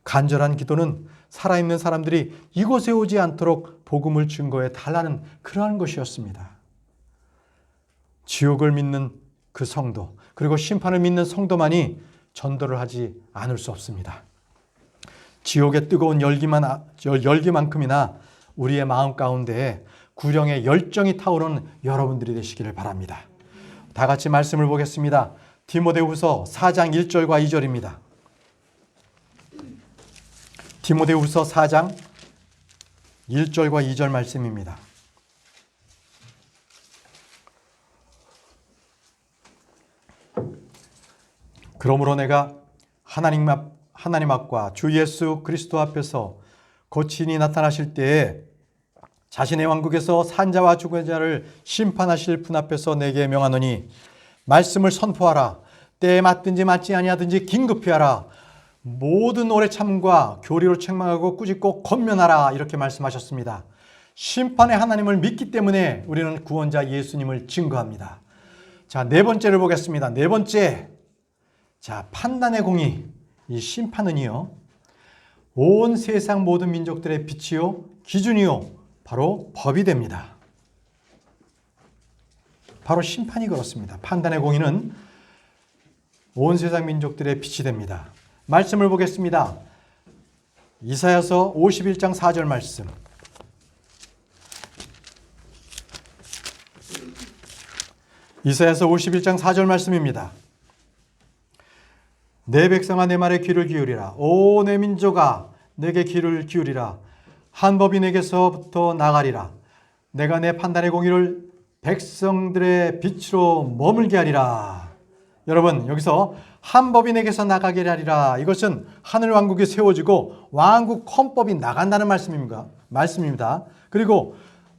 간절한 기도는 살아있는 사람들이 이곳에 오지 않도록 복음을 증거해 달라는 그러한 것이었습니다. 지옥을 믿는 그 성도, 그리고 심판을 믿는 성도만이 전도를 하지 않을 수 없습니다. 지옥의 뜨거운 열기만큼이나 우리의 마음 가운데에 구령의 열정이 타오르는 여러분들이 되시기를 바랍니다. 다 같이 말씀을 보겠습니다. 디모데후서 4장 1절과 2절입니다. 디모데후서 4장 1절과 2절 말씀입니다. 그러므로 내가 하나님 앞과 주 예수 그리스도 앞에서 거친이 나타나실 때에 자신의 왕국에서 산자와 죽은 자를 심판하실 분 앞에서 내게 명하노니 말씀을 선포하라. 때에 맞든지 맞지 아니하든지 긴급히 하라. 모든 오래 참과 교리로 책망하고 꾸짖고 권면하라. 이렇게 말씀하셨습니다. 심판의 하나님을 믿기 때문에 우리는 구원자 예수님을 증거합니다. 자, 4번째를 보겠습니다. 4번째. 자, 판단의 공의. 이 심판은요, 온 세상 모든 민족들의 빛이요, 기준이요, 바로 법이 됩니다. 바로 심판이 그렇습니다. 판단의 공의는 온 세상 민족들의 빛이 됩니다. 말씀을 보겠습니다. 이사야서 51장 4절 말씀. 이사야서 51장 4절 말씀입니다. 내 백성아 내 말에 귀를 기울이라. 오 내 민족아 내게 귀를 기울이라. 한 법이 내게서부터 나가리라. 내가 내 판단의 공의를 백성들의 빛으로 머물게 하리라. 여러분 여기서 한 법이 내게서 나가게 하리라. 이것은 하늘 왕국이 세워지고 왕국 헌법이 나간다는 말씀입니다. 그리고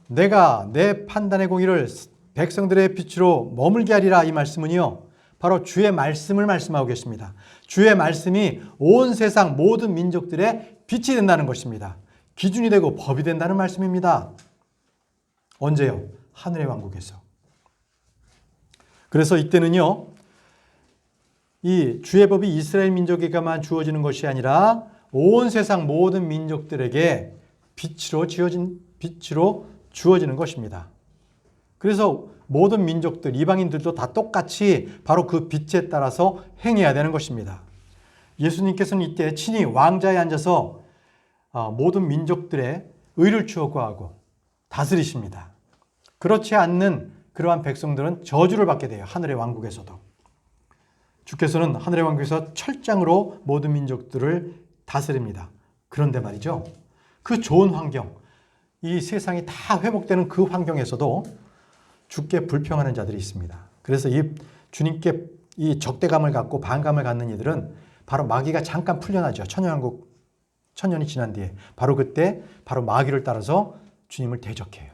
내가 내 판단의 공의를 백성들의 빛으로 머물게 하리라. 이 말씀은요 바로 주의 말씀을 말씀하고 계십니다. 주의 말씀이 온 세상 모든 민족들의 빛이 된다는 것입니다. 기준이 되고 법이 된다는 말씀입니다. 언제요? 하늘의 왕국에서. 그래서 이때는요 이 주의 법이 이스라엘 민족에게만 주어지는 것이 아니라 온 세상 모든 민족들에게 빛으로 주어지는 것입니다. 그래서 모든 민족들, 이방인들도 다 똑같이 바로 그 빛에 따라서 행해야 되는 것입니다. 예수님께서는 이때 친히 왕좌에 앉아서 모든 민족들의 의를 추구하고 다스리십니다. 그렇지 않는 그러한 백성들은 저주를 받게 돼요. 하늘의 왕국에서도. 주께서는 하늘의 왕국에서 철장으로 모든 민족들을 다스립니다. 그런데 말이죠. 그 좋은 환경, 이 세상이 다 회복되는 그 환경에서도 주께 불평하는 자들이 있습니다. 그래서 이 주님께 이 적대감을 갖고 반감을 갖는 이들은 바로 마귀가 잠깐 풀려나죠. 천년이 지난 뒤에. 바로 그때 바로 마귀를 따라서 주님을 대적해요.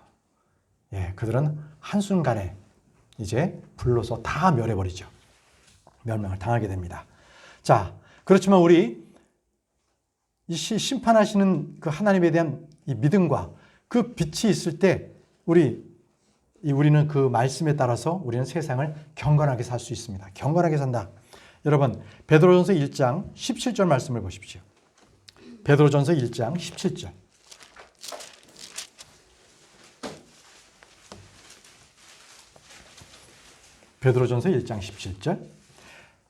예, 그들은 한순간에 이제 불로서 다 멸해버리죠. 멸망을 당하게 됩니다. 자, 그렇지만 우리 이 심판하시는 그 하나님에 대한 이 믿음과 그 빛이 있을 때 우리는 그 말씀에 따라서 우리는 세상을 경건하게 살 수 있습니다. 경건하게 산다. 여러분, 베드로전서 1장 17절 말씀을 보십시오. 베드로전서 1장 17절. 베드로전서 1장 17절.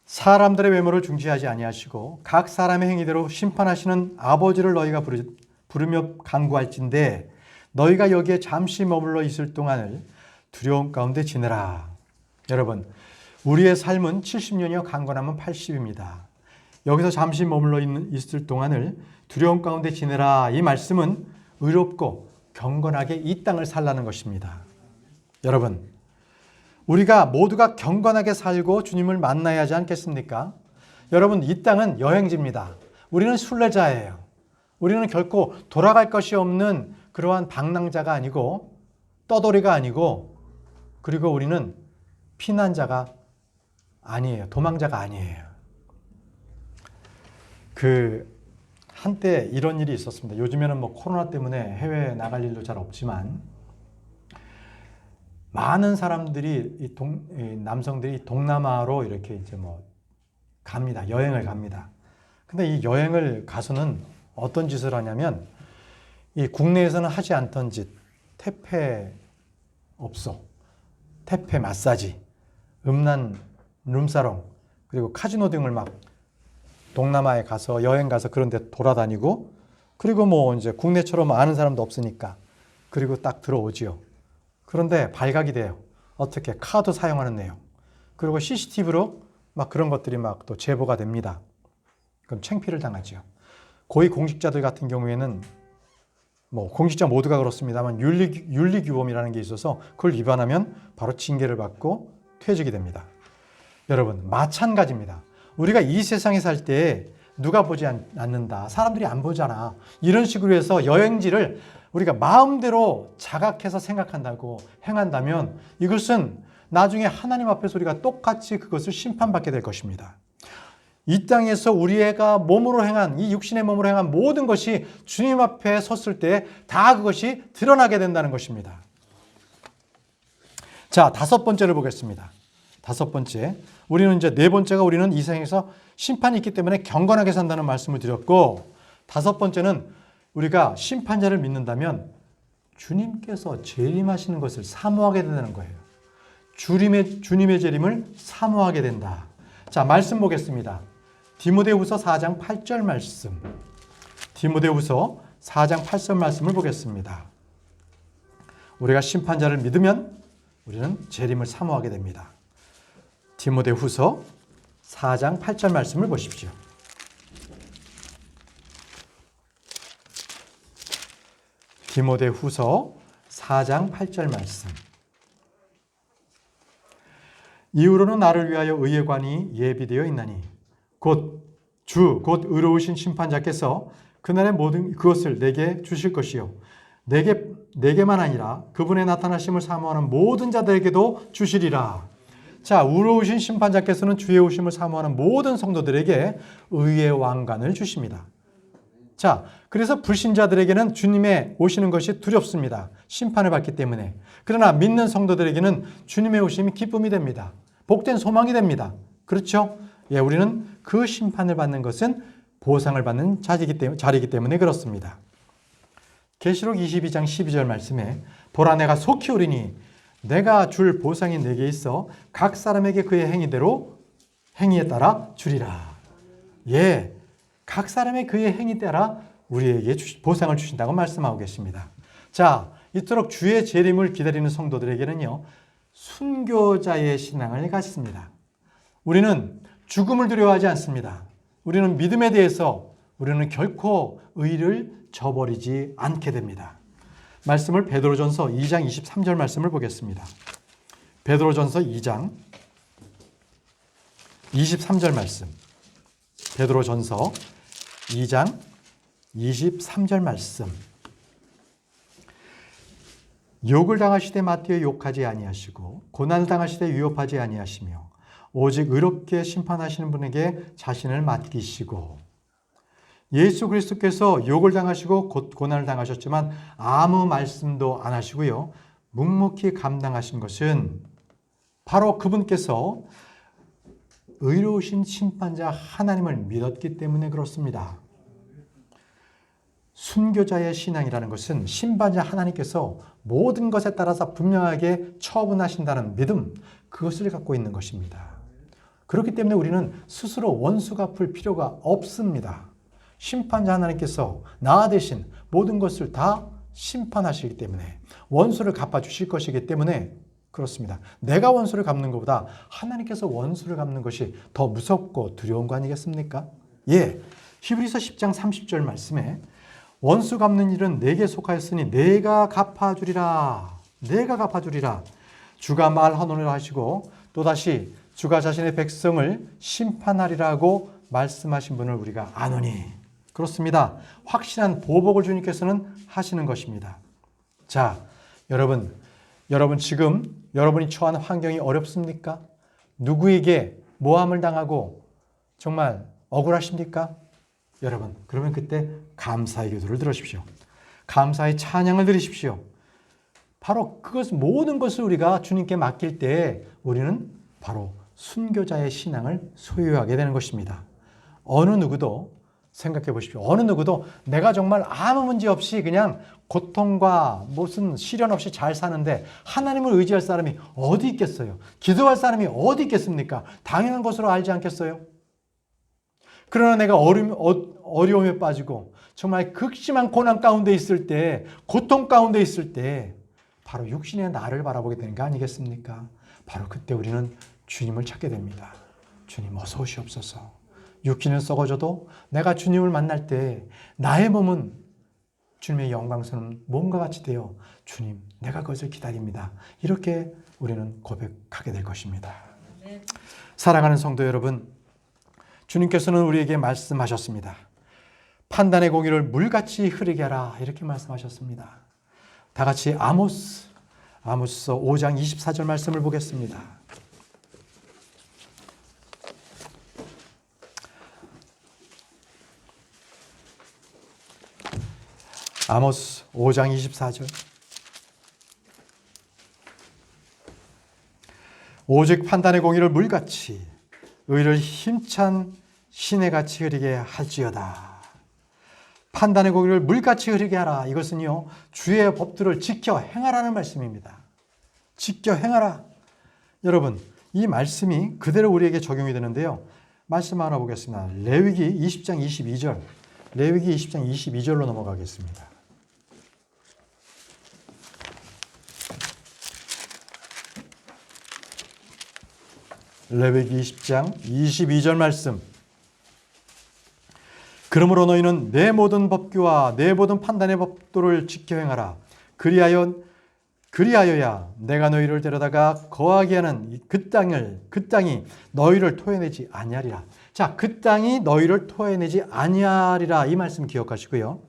사람들의 외모를 중시하지 아니하시고 각 사람의 행위대로 심판하시는 아버지를 너희가 부르며 간구할진대 너희가 여기에 잠시 머물러 있을 동안을 두려움 가운데 지내라. 여러분, 우리의 삶은 70년이요 강건하면 80입니다. 여기서 잠시 머물러 있을 동안을 두려움 가운데 지내라. 이 말씀은 의롭고 경건하게 이 땅을 살라는 것입니다. 여러분, 우리가 모두가 경건하게 살고 주님을 만나야 하지 않겠습니까? 여러분, 이 땅은 여행지입니다. 우리는 순례자예요. 우리는 결코 돌아갈 것이 없는 그러한 방랑자가 아니고 떠돌이가 아니고 그리고 우리는 피난자가 아니에요. 도망자가 아니에요. 한때 이런 일이 있었습니다. 요즘에는 뭐 코로나 때문에 해외에 나갈 일도 잘 없지만 많은 사람들이 남성들이 동남아로 이렇게 이제 뭐 갑니다. 여행을 갑니다. 근데 이 여행을 가서는 어떤 짓을 하냐면 이 국내에서는 하지 않던 짓, 태페업소, 태페 마사지, 음란 룸사롱, 그리고 카지노 등을 막 동남아에 가서 여행 가서 그런 데 돌아다니고 그리고 뭐 이제 국내처럼 아는 사람도 없으니까 그리고 딱 들어오지요. 그런데 발각이 돼요. 어떻게? 카드 사용하는 내용. 그리고 CCTV로 막 그런 것들이 막 또 제보가 됩니다. 그럼 창피를 당하지요. 고위 공직자들 같은 경우에는 뭐 공직자 모두가 그렇습니다만 윤리규범이라는 게 있어서 그걸 위반하면 바로 징계를 받고 퇴직이 됩니다. 여러분, 마찬가지입니다. 우리가 이 세상에 살 때 누가 보지 않는다. 사람들이 안 보잖아. 이런 식으로 해서 여행지를 우리가 마음대로 자각해서 생각한다고 행한다면 이것은 나중에 하나님 앞에서 우리가 똑같이 그것을 심판받게 될 것입니다. 이 땅에서 우리가 몸으로 행한 이 육신의 몸으로 행한 모든 것이 주님 앞에 섰을 때 다 그것이 드러나게 된다는 것입니다. 자, 다섯 번째를 보겠습니다. 다섯 번째. 우리는 이제 네 번째가 우리는 이 세상에서 심판이 있기 때문에 경건하게 산다는 말씀을 드렸고 다섯 번째는 우리가 심판자를 믿는다면 주님께서 재림하시는 것을 사모하게 된다는 거예요. 주님의 재림을 사모하게 된다. 자, 말씀 보겠습니다. 디모데후서 4장 8절 말씀. 디모데후서 4장 8절 말씀을 보겠습니다. 우리가 심판자를 믿으면 우리는 재림을 사모하게 됩니다. 디모데후서 4장 8절 말씀을 보십시오. 디모데후서 4장 8절 말씀. 이후로는 나를 위하여 의의 관이 예비되어 있나니 곧 의로우신 심판자께서 그날의 모든 그것을 내게 주실 것이요 내게만 아니라 그분의 나타나심을 사모하는 모든 자들에게도 주시리라. 자, 의로우신 심판자께서는 주의 오심을 사모하는 모든 성도들에게 의의 왕관을 주십니다. 자, 그래서 불신자들에게는 주님의 오시는 것이 두렵습니다. 심판을 받기 때문에. 그러나 믿는 성도들에게는 주님의 오심이 기쁨이 됩니다. 복된 소망이 됩니다. 그렇죠? 예, 우리는 그 심판을 받는 것은 보상을 받는 자리이기 때문에 그렇습니다. 계시록 22장 12절 말씀에 보라 내가 속히 오리니 내가 줄 보상이 내게 있어 각 사람에게 그의 행위에 따라 주리라. 예, 각 사람의 그의 행위에 따라 우리에게 보상을 주신다고 말씀하고 계십니다. 자, 이토록 주의 재림을 기다리는 성도들에게는요, 순교자의 신앙을 갖습니다. 우리는 죽음을 두려워하지 않습니다. 우리는 믿음에 대해서 우리는 결코 의를 저버리지 않게 됩니다. 말씀을 베드로전서 2장 23절 말씀을 보겠습니다. 베드로전서 2장 23절 말씀. 베드로전서 2장 23절 말씀. 욕을 당하시되 맞대어 욕하지 아니하시고 고난을 당하시되 위협하지 아니하시며 오직 의롭게 심판하시는 분에게 자신을 맡기시고. 예수 그리스도께서 욕을 당하시고 고난을 당하셨지만 아무 말씀도 안 하시고요, 묵묵히 감당하신 것은 바로 그분께서 의로우신 심판자 하나님을 믿었기 때문에 그렇습니다. 순교자의 신앙이라는 것은 심판자 하나님께서 모든 것에 따라서 분명하게 처분하신다는 믿음, 그것을 갖고 있는 것입니다. 그렇기 때문에 우리는 스스로 원수 갚을 필요가 없습니다. 심판자 하나님께서 나 대신 모든 것을 다 심판하시기 때문에 원수를 갚아주실 것이기 때문에 그렇습니다. 내가 원수를 갚는 것보다 하나님께서 원수를 갚는 것이 더 무섭고 두려운 거 아니겠습니까? 예, 히브리서 10장 30절 말씀에 원수 갚는 일은 내게 속하였으니 내가 갚아주리라. 내가 갚아주리라. 주가 말하노라 하시고 또다시 주가 자신의 백성을 심판하리라고 말씀하신 분을 우리가 아노니. 그렇습니다. 확실한 보복을 주님께서는 하시는 것입니다. 자, 여러분 지금 여러분이 처한 환경이 어렵습니까? 누구에게 모함을 당하고 정말 억울하십니까? 여러분, 그러면 그때 감사의 기도를 들으십시오. 감사의 찬양을 드리십시오. 바로 모든 것을 우리가 주님께 맡길 때 우리는 바로 순교자의 신앙을 소유하게 되는 것입니다. 어느 누구도 생각해 보십시오. 어느 누구도 내가 정말 아무 문제 없이 그냥 고통과 무슨 시련 없이 잘 사는데 하나님을 의지할 사람이 어디 있겠어요? 기도할 사람이 어디 있겠습니까? 당연한 것으로 알지 않겠어요? 그러나 내가 어려움에 빠지고 정말 극심한 고난 가운데 있을 때, 고통 가운데 있을 때 바로 육신의 나를 바라보게 되는 거 아니겠습니까? 바로 그때 우리는 주님을 찾게 됩니다. 주님 어서 오시옵소서. 육신은 썩어져도 내가 주님을 만날 때 나의 몸은 주님의 영광스러운 몸과 같이 되어 주님 내가 그것을 기다립니다. 이렇게 우리는 고백하게 될 것입니다. 사랑하는 성도 여러분, 주님께서는 우리에게 말씀하셨습니다. 판단의 공의를 물같이 흐르게 하라 이렇게 말씀하셨습니다. 다 같이 아모스서 5장 24절 말씀을 보겠습니다. 아모스 5장 24절. 오직 판단의 공의를 물같이 의를 힘찬 시내같이 흐르게 할지어다. 판단의 공의를 물같이 흐르게 하라. 이것은요, 주의 법들을 지켜 행하라는 말씀입니다. 지켜 행하라. 여러분, 이 말씀이 그대로 우리에게 적용이 되는데요. 말씀 하나 보겠습니다. 레위기 20장 22절. 레위기 20장 22절로 넘어가겠습니다. 레위기 20장 22절 말씀. 그러므로 너희는 내 모든 법규와 내 모든 판단의 법도를 지켜 행하라. 그리하여야 내가 너희를 데려다가 거하게 하는 그 땅이 너희를 토해내지 아니하리라. 자, 그 땅이 너희를 토해내지 아니하리라. 이 말씀 기억하시고요.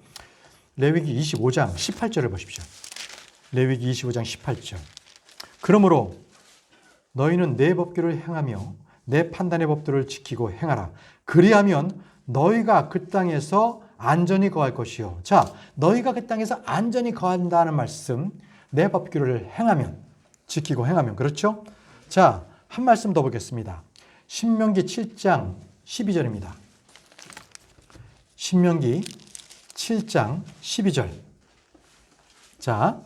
레위기 25장 18절을 보십시오. 레위기 25장 18절. 그러므로 너희는 내 법규를 행하며 내 판단의 법도를 지키고 행하라. 그리하면 너희가 그 땅에서 안전히 거할 것이요. 자, 너희가 그 땅에서 안전히 거한다는 말씀, 내 법규를 행하면, 지키고 행하면, 그렇죠? 자, 한 말씀 더 보겠습니다. 신명기 7장 12절입니다. 신명기 7장 12절. 자,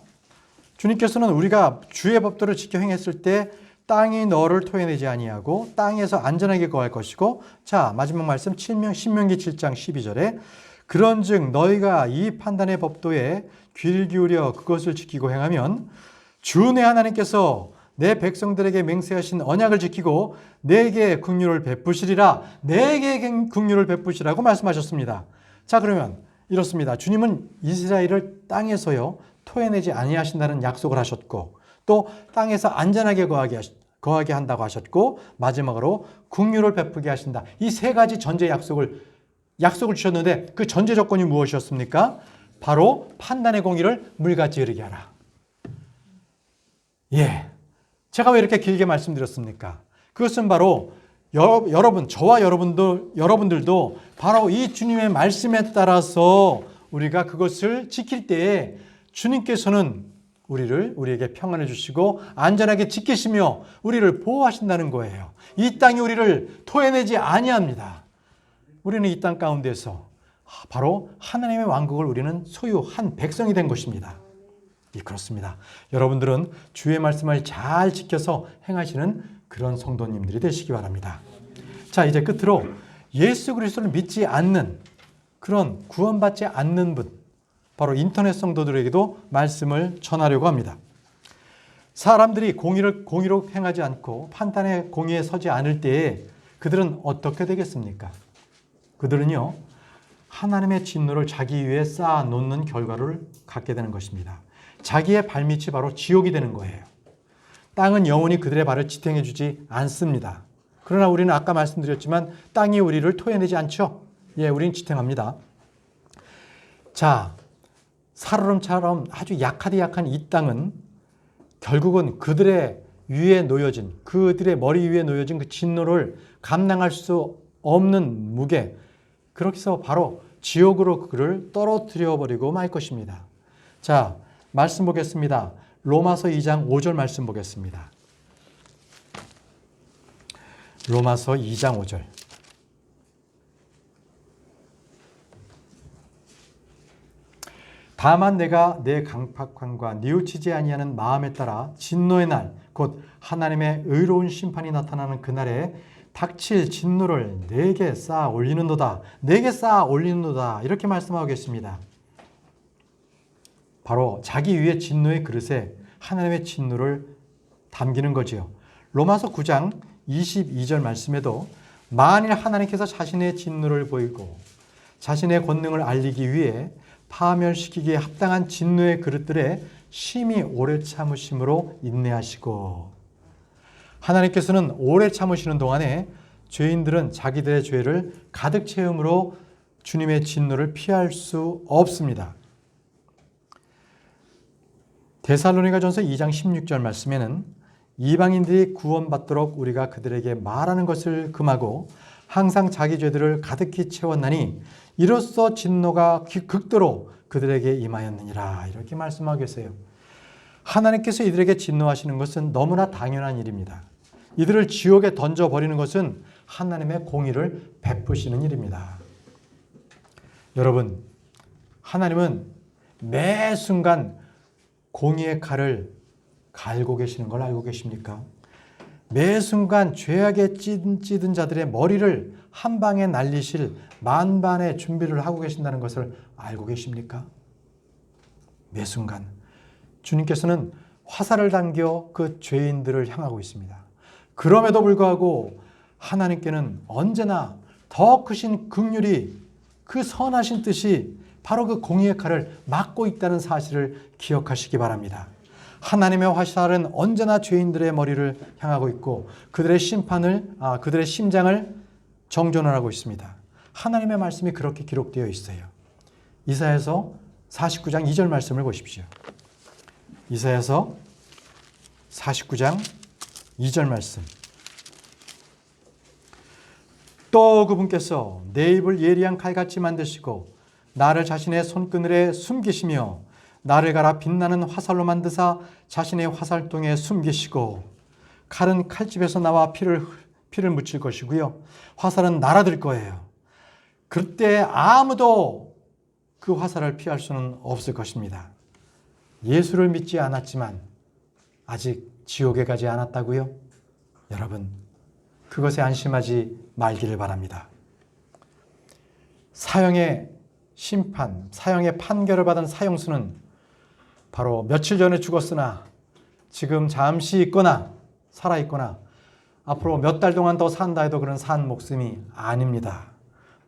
주님께서는 우리가 주의 법도를 지켜 행했을 때 땅이 너를 토해내지 아니하고 땅에서 안전하게 거할 것이고, 자, 마지막 말씀 신명기 7장 12절에 그런즉 너희가 이 판단의 법도에 귀를 기울여 그것을 지키고 행하면 주 내 하나님께서 내 백성들에게 맹세하신 언약을 지키고 내게 긍휼을 베푸시리라. 내게 긍휼을 베푸시라고 말씀하셨습니다. 자, 그러면 이렇습니다. 주님은 이스라엘을 땅에서요 토해내지 아니하신다는 약속을 하셨고, 또 땅에서 안전하게 거하게 한다고 하셨고, 마지막으로 긍휼을 베푸게 하신다. 이 세 가지 전제 약속을 주셨는데 그 전제 조건이 무엇이었습니까? 바로 판단의 공의를 물같이 이르게 하라. 예, 제가 왜 이렇게 길게 말씀드렸습니까? 그것은 바로 여러분, 저와 여러분들도 바로 이 주님의 말씀에 따라서 우리가 그것을 지킬 때에 주님께서는 우리에게 평안을 주시고 안전하게 지키시며 우리를 보호하신다는 거예요. 이 땅이 우리를 토해내지 아니합니다. 우리는 이 땅 가운데서 바로 하나님의 왕국을 우리는 소유한 백성이 된 것입니다. 예, 그렇습니다. 여러분들은 주의 말씀을 잘 지켜서 행하시는 그런 성도님들이 되시기 바랍니다. 자, 이제 끝으로 예수 그리스도를 믿지 않는 그런 구원받지 않는 분, 바로 인터넷 성도들에게도 말씀을 전하려고 합니다. 사람들이 공의로 행하지 않고 판단의 공의에 서지 않을 때에 그들은 어떻게 되겠습니까? 그들은요, 하나님의 진노를 자기 위에 쌓아놓는 결과를 갖게 되는 것입니다. 자기의 발밑이 바로 지옥이 되는 거예요. 땅은 영원히 그들의 발을 지탱해 주지 않습니다. 그러나 우리는 아까 말씀드렸지만 땅이 우리를 토해내지 않죠? 예, 우리는 지탱합니다. 자, 살얼음처럼 아주 약한 이 땅은 결국은 그들의 머리 위에 놓여진 그 진노를 감당할 수 없는 무게, 그렇게 해서 바로 지옥으로 그를 떨어뜨려 버리고 말 것입니다. 자, 말씀 보겠습니다. 로마서 2장 5절 말씀 보겠습니다. 로마서 2장 5절. 다만 내가 내 강팍함과 뉘우치지 아니하는 마음에 따라 진노의 날, 곧 하나님의 의로운 심판이 나타나는 그날에 닥칠 진노를 내게 쌓아 올리는도다. 내게 쌓아 올리는도다. 이렇게 말씀하고 계십니다. 바로 자기 위에 진노의 그릇에 하나님의 진노를 담기는 거지요. 로마서 9장 22절 말씀에도 만일 하나님께서 자신의 진노를 보이고 자신의 권능을 알리기 위해 파멸시키기에 합당한 진노의 그릇들에 심히 오래 참으심으로 인내하시고, 하나님께서는 오래 참으시는 동안에 죄인들은 자기들의 죄를 가득 채움으로 주님의 진노를 피할 수 없습니다. 데살로니가전서 2장 16절 말씀에는 이방인들이 구원받도록 우리가 그들에게 말하는 것을 금하고 항상 자기 죄들을 가득히 채웠나니 이로써 진노가 극도로 그들에게 임하였느니라. 이렇게 말씀하고 계세요. 하나님께서 이들에게 진노하시는 것은 너무나 당연한 일입니다. 이들을 지옥에 던져버리는 것은 하나님의 공의를 베푸시는 일입니다. 여러분, 하나님은 매 순간 공의의 칼을 갈고 계시는 걸 알고 계십니까? 매 순간 죄악에 찌든 자들의 머리를 한 방에 날리실 만반의 준비를 하고 계신다는 것을 알고 계십니까? 매 순간 주님께서는 화살을 당겨 그 죄인들을 향하고 있습니다. 그럼에도 불구하고 하나님께는 언제나 더 크신 긍휼이, 그 선하신 뜻이 바로 그 공의의 칼을 막고 있다는 사실을 기억하시기 바랍니다. 하나님의 화살은 언제나 죄인들의 머리를 향하고 있고 그들의 그들의 심장을 정존을 하고 있습니다. 하나님의 말씀이 그렇게 기록되어 있어요. 이사야서 49장 2절 말씀을 보십시오. 이사야서 49장 2절 말씀. 또 그분께서 내 입을 예리한 칼같이 만드시고 나를 자신의 손그늘에 숨기시며 나를 갈아 빛나는 화살로 만드사 자신의 화살통에 숨기시고 칼은 칼집에서 나와 피를 묻힐 것이고요. 화살은 날아들 거예요. 그때 아무도 그 화살을 피할 수는 없을 것입니다. 예수를 믿지 않았지만 아직 지옥에 가지 않았다고요? 여러분, 그것에 안심하지 말기를 바랍니다. 사형의 심판, 사형의 판결을 받은 사형수는 바로 며칠 전에 죽었으나 지금 잠시 있거나 살아있거나 앞으로 몇 달 동안 더 산다 해도 그런 산 목숨이 아닙니다.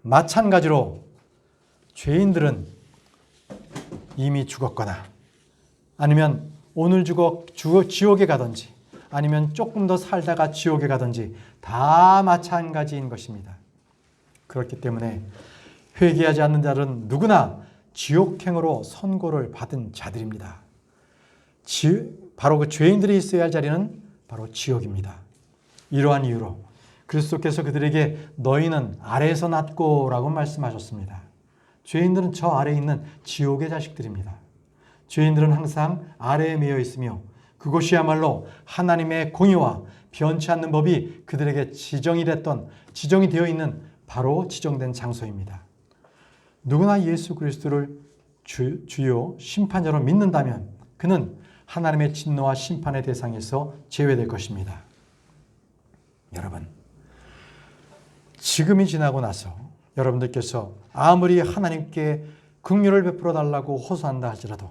마찬가지로 죄인들은 이미 죽었거나 아니면 오늘 지옥에 가든지 아니면 조금 더 살다가 지옥에 가든지 다 마찬가지인 것입니다. 그렇기 때문에 회개하지 않는 자들은 누구나 지옥행으로 선고를 받은 자들입니다. 바로 그 죄인들이 있어야 할 자리는 바로 지옥입니다. 이러한 이유로 그리스도께서 그들에게 너희는 아래에서 났고 라고 말씀하셨습니다. 죄인들은 저 아래에 있는 지옥의 자식들입니다. 죄인들은 항상 아래에 매여 있으며 그곳이야말로 하나님의 공의와 변치 않는 법이 그들에게 지정이 되어 있는 바로 지정된 장소입니다. 누구나 예수 그리스도를 주요 심판자로 믿는다면 그는 하나님의 진노와 심판의 대상에서 제외될 것입니다. 여러분, 지금이 지나고 나서 여러분들께서 아무리 하나님께 긍휼을 베풀어 달라고 호소한다 할지라도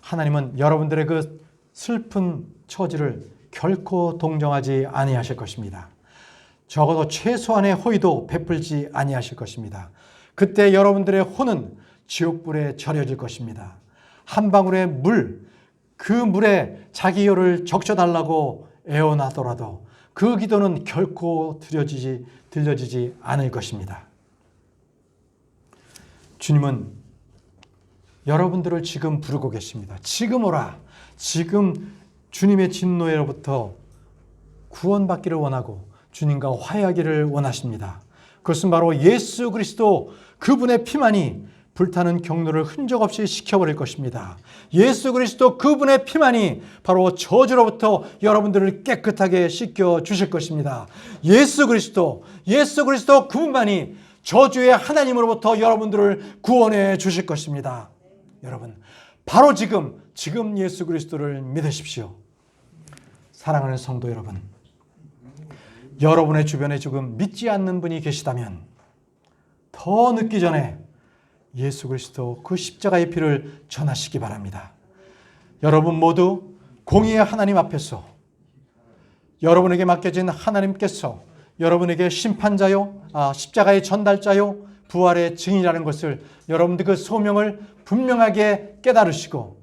하나님은 여러분들의 그 슬픈 처지를 결코 동정하지 아니하실 것입니다. 적어도 최소한의 호의도 베풀지 아니하실 것입니다. 그때 여러분들의 혼은 지옥불에 절여질 것입니다. 한 방울의 물, 그 물에 자기 혀를 적셔달라고 애원하더라도 그 기도는 결코 들려지지 않을 것입니다. 주님은 여러분들을 지금 부르고 계십니다. 지금 오라. 지금 주님의 진노로부터 구원받기를 원하고 주님과 화해하기를 원하십니다. 그것은 바로 예수 그리스도 그분의 피만이 불타는 경로를 흔적 없이 식혀버릴 것입니다. 예수 그리스도 그분의 피만이 바로 저주로부터 여러분들을 깨끗하게 씻겨 주실 것입니다. 예수 그리스도 그분만이 저주의 하나님으로부터 여러분들을 구원해 주실 것입니다. 여러분, 바로 지금 예수 그리스도를 믿으십시오. 사랑하는 성도 여러분, 여러분의 주변에 지금 믿지 않는 분이 계시다면 더 늦기 전에 예수 그리스도 그 십자가의 피를 전하시기 바랍니다. 여러분 모두 공의의 하나님 앞에서 여러분에게 맡겨진 하나님께서 여러분에게 심판자요, 십자가의 전달자요, 부활의 증인이라는 것을 여러분들 그 소명을 분명하게 깨달으시고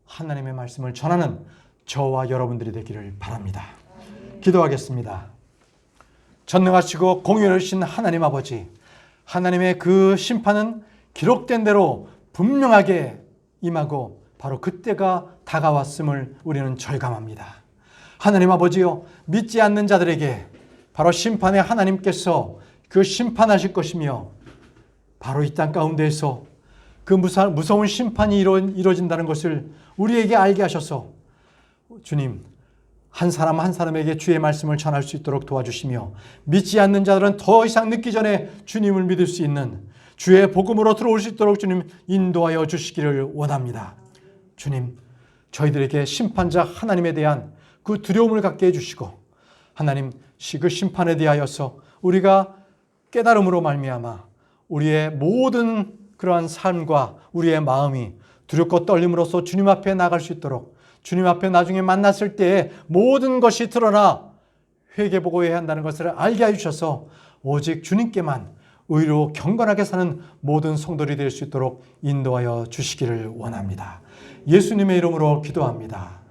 하나님의 말씀을 전하는 저와 여러분들이 되기를 바랍니다. 기도하겠습니다. 전능하시고 공의로우신 하나님 아버지, 하나님의 그 심판은 기록된 대로 분명하게 임하고 바로 그때가 다가왔음을 우리는 절감합니다. 하나님 아버지요, 믿지 않는 자들에게 바로 심판의 하나님께서 그 심판하실 것이며 바로 이 땅 가운데에서 그 무서운 심판이 이루어진다는 것을 우리에게 알게 하셔서 주님, 한 사람 한 사람에게 주의 말씀을 전할 수 있도록 도와주시며 믿지 않는 자들은 더 이상 늦기 전에 주님을 믿을 수 있는 주의 복음으로 들어올 수 있도록 주님 인도하여 주시기를 원합니다. 주님, 저희들에게 심판자 하나님에 대한 그 두려움을 갖게 해주시고 하나님 그 심판에 대하여서 우리가 깨달음으로 말미암아 우리의 모든 그러한 삶과 우리의 마음이 두렵고 떨림으로써 주님 앞에 나갈 수 있도록, 주님 앞에 나중에 만났을 때에 모든 것이 드러나 회개보고해야 한다는 것을 알게 해주셔서 오직 주님께만 의로 경건하게 사는 모든 성도들이 될 수 있도록 인도하여 주시기를 원합니다. 예수님의 이름으로 기도합니다.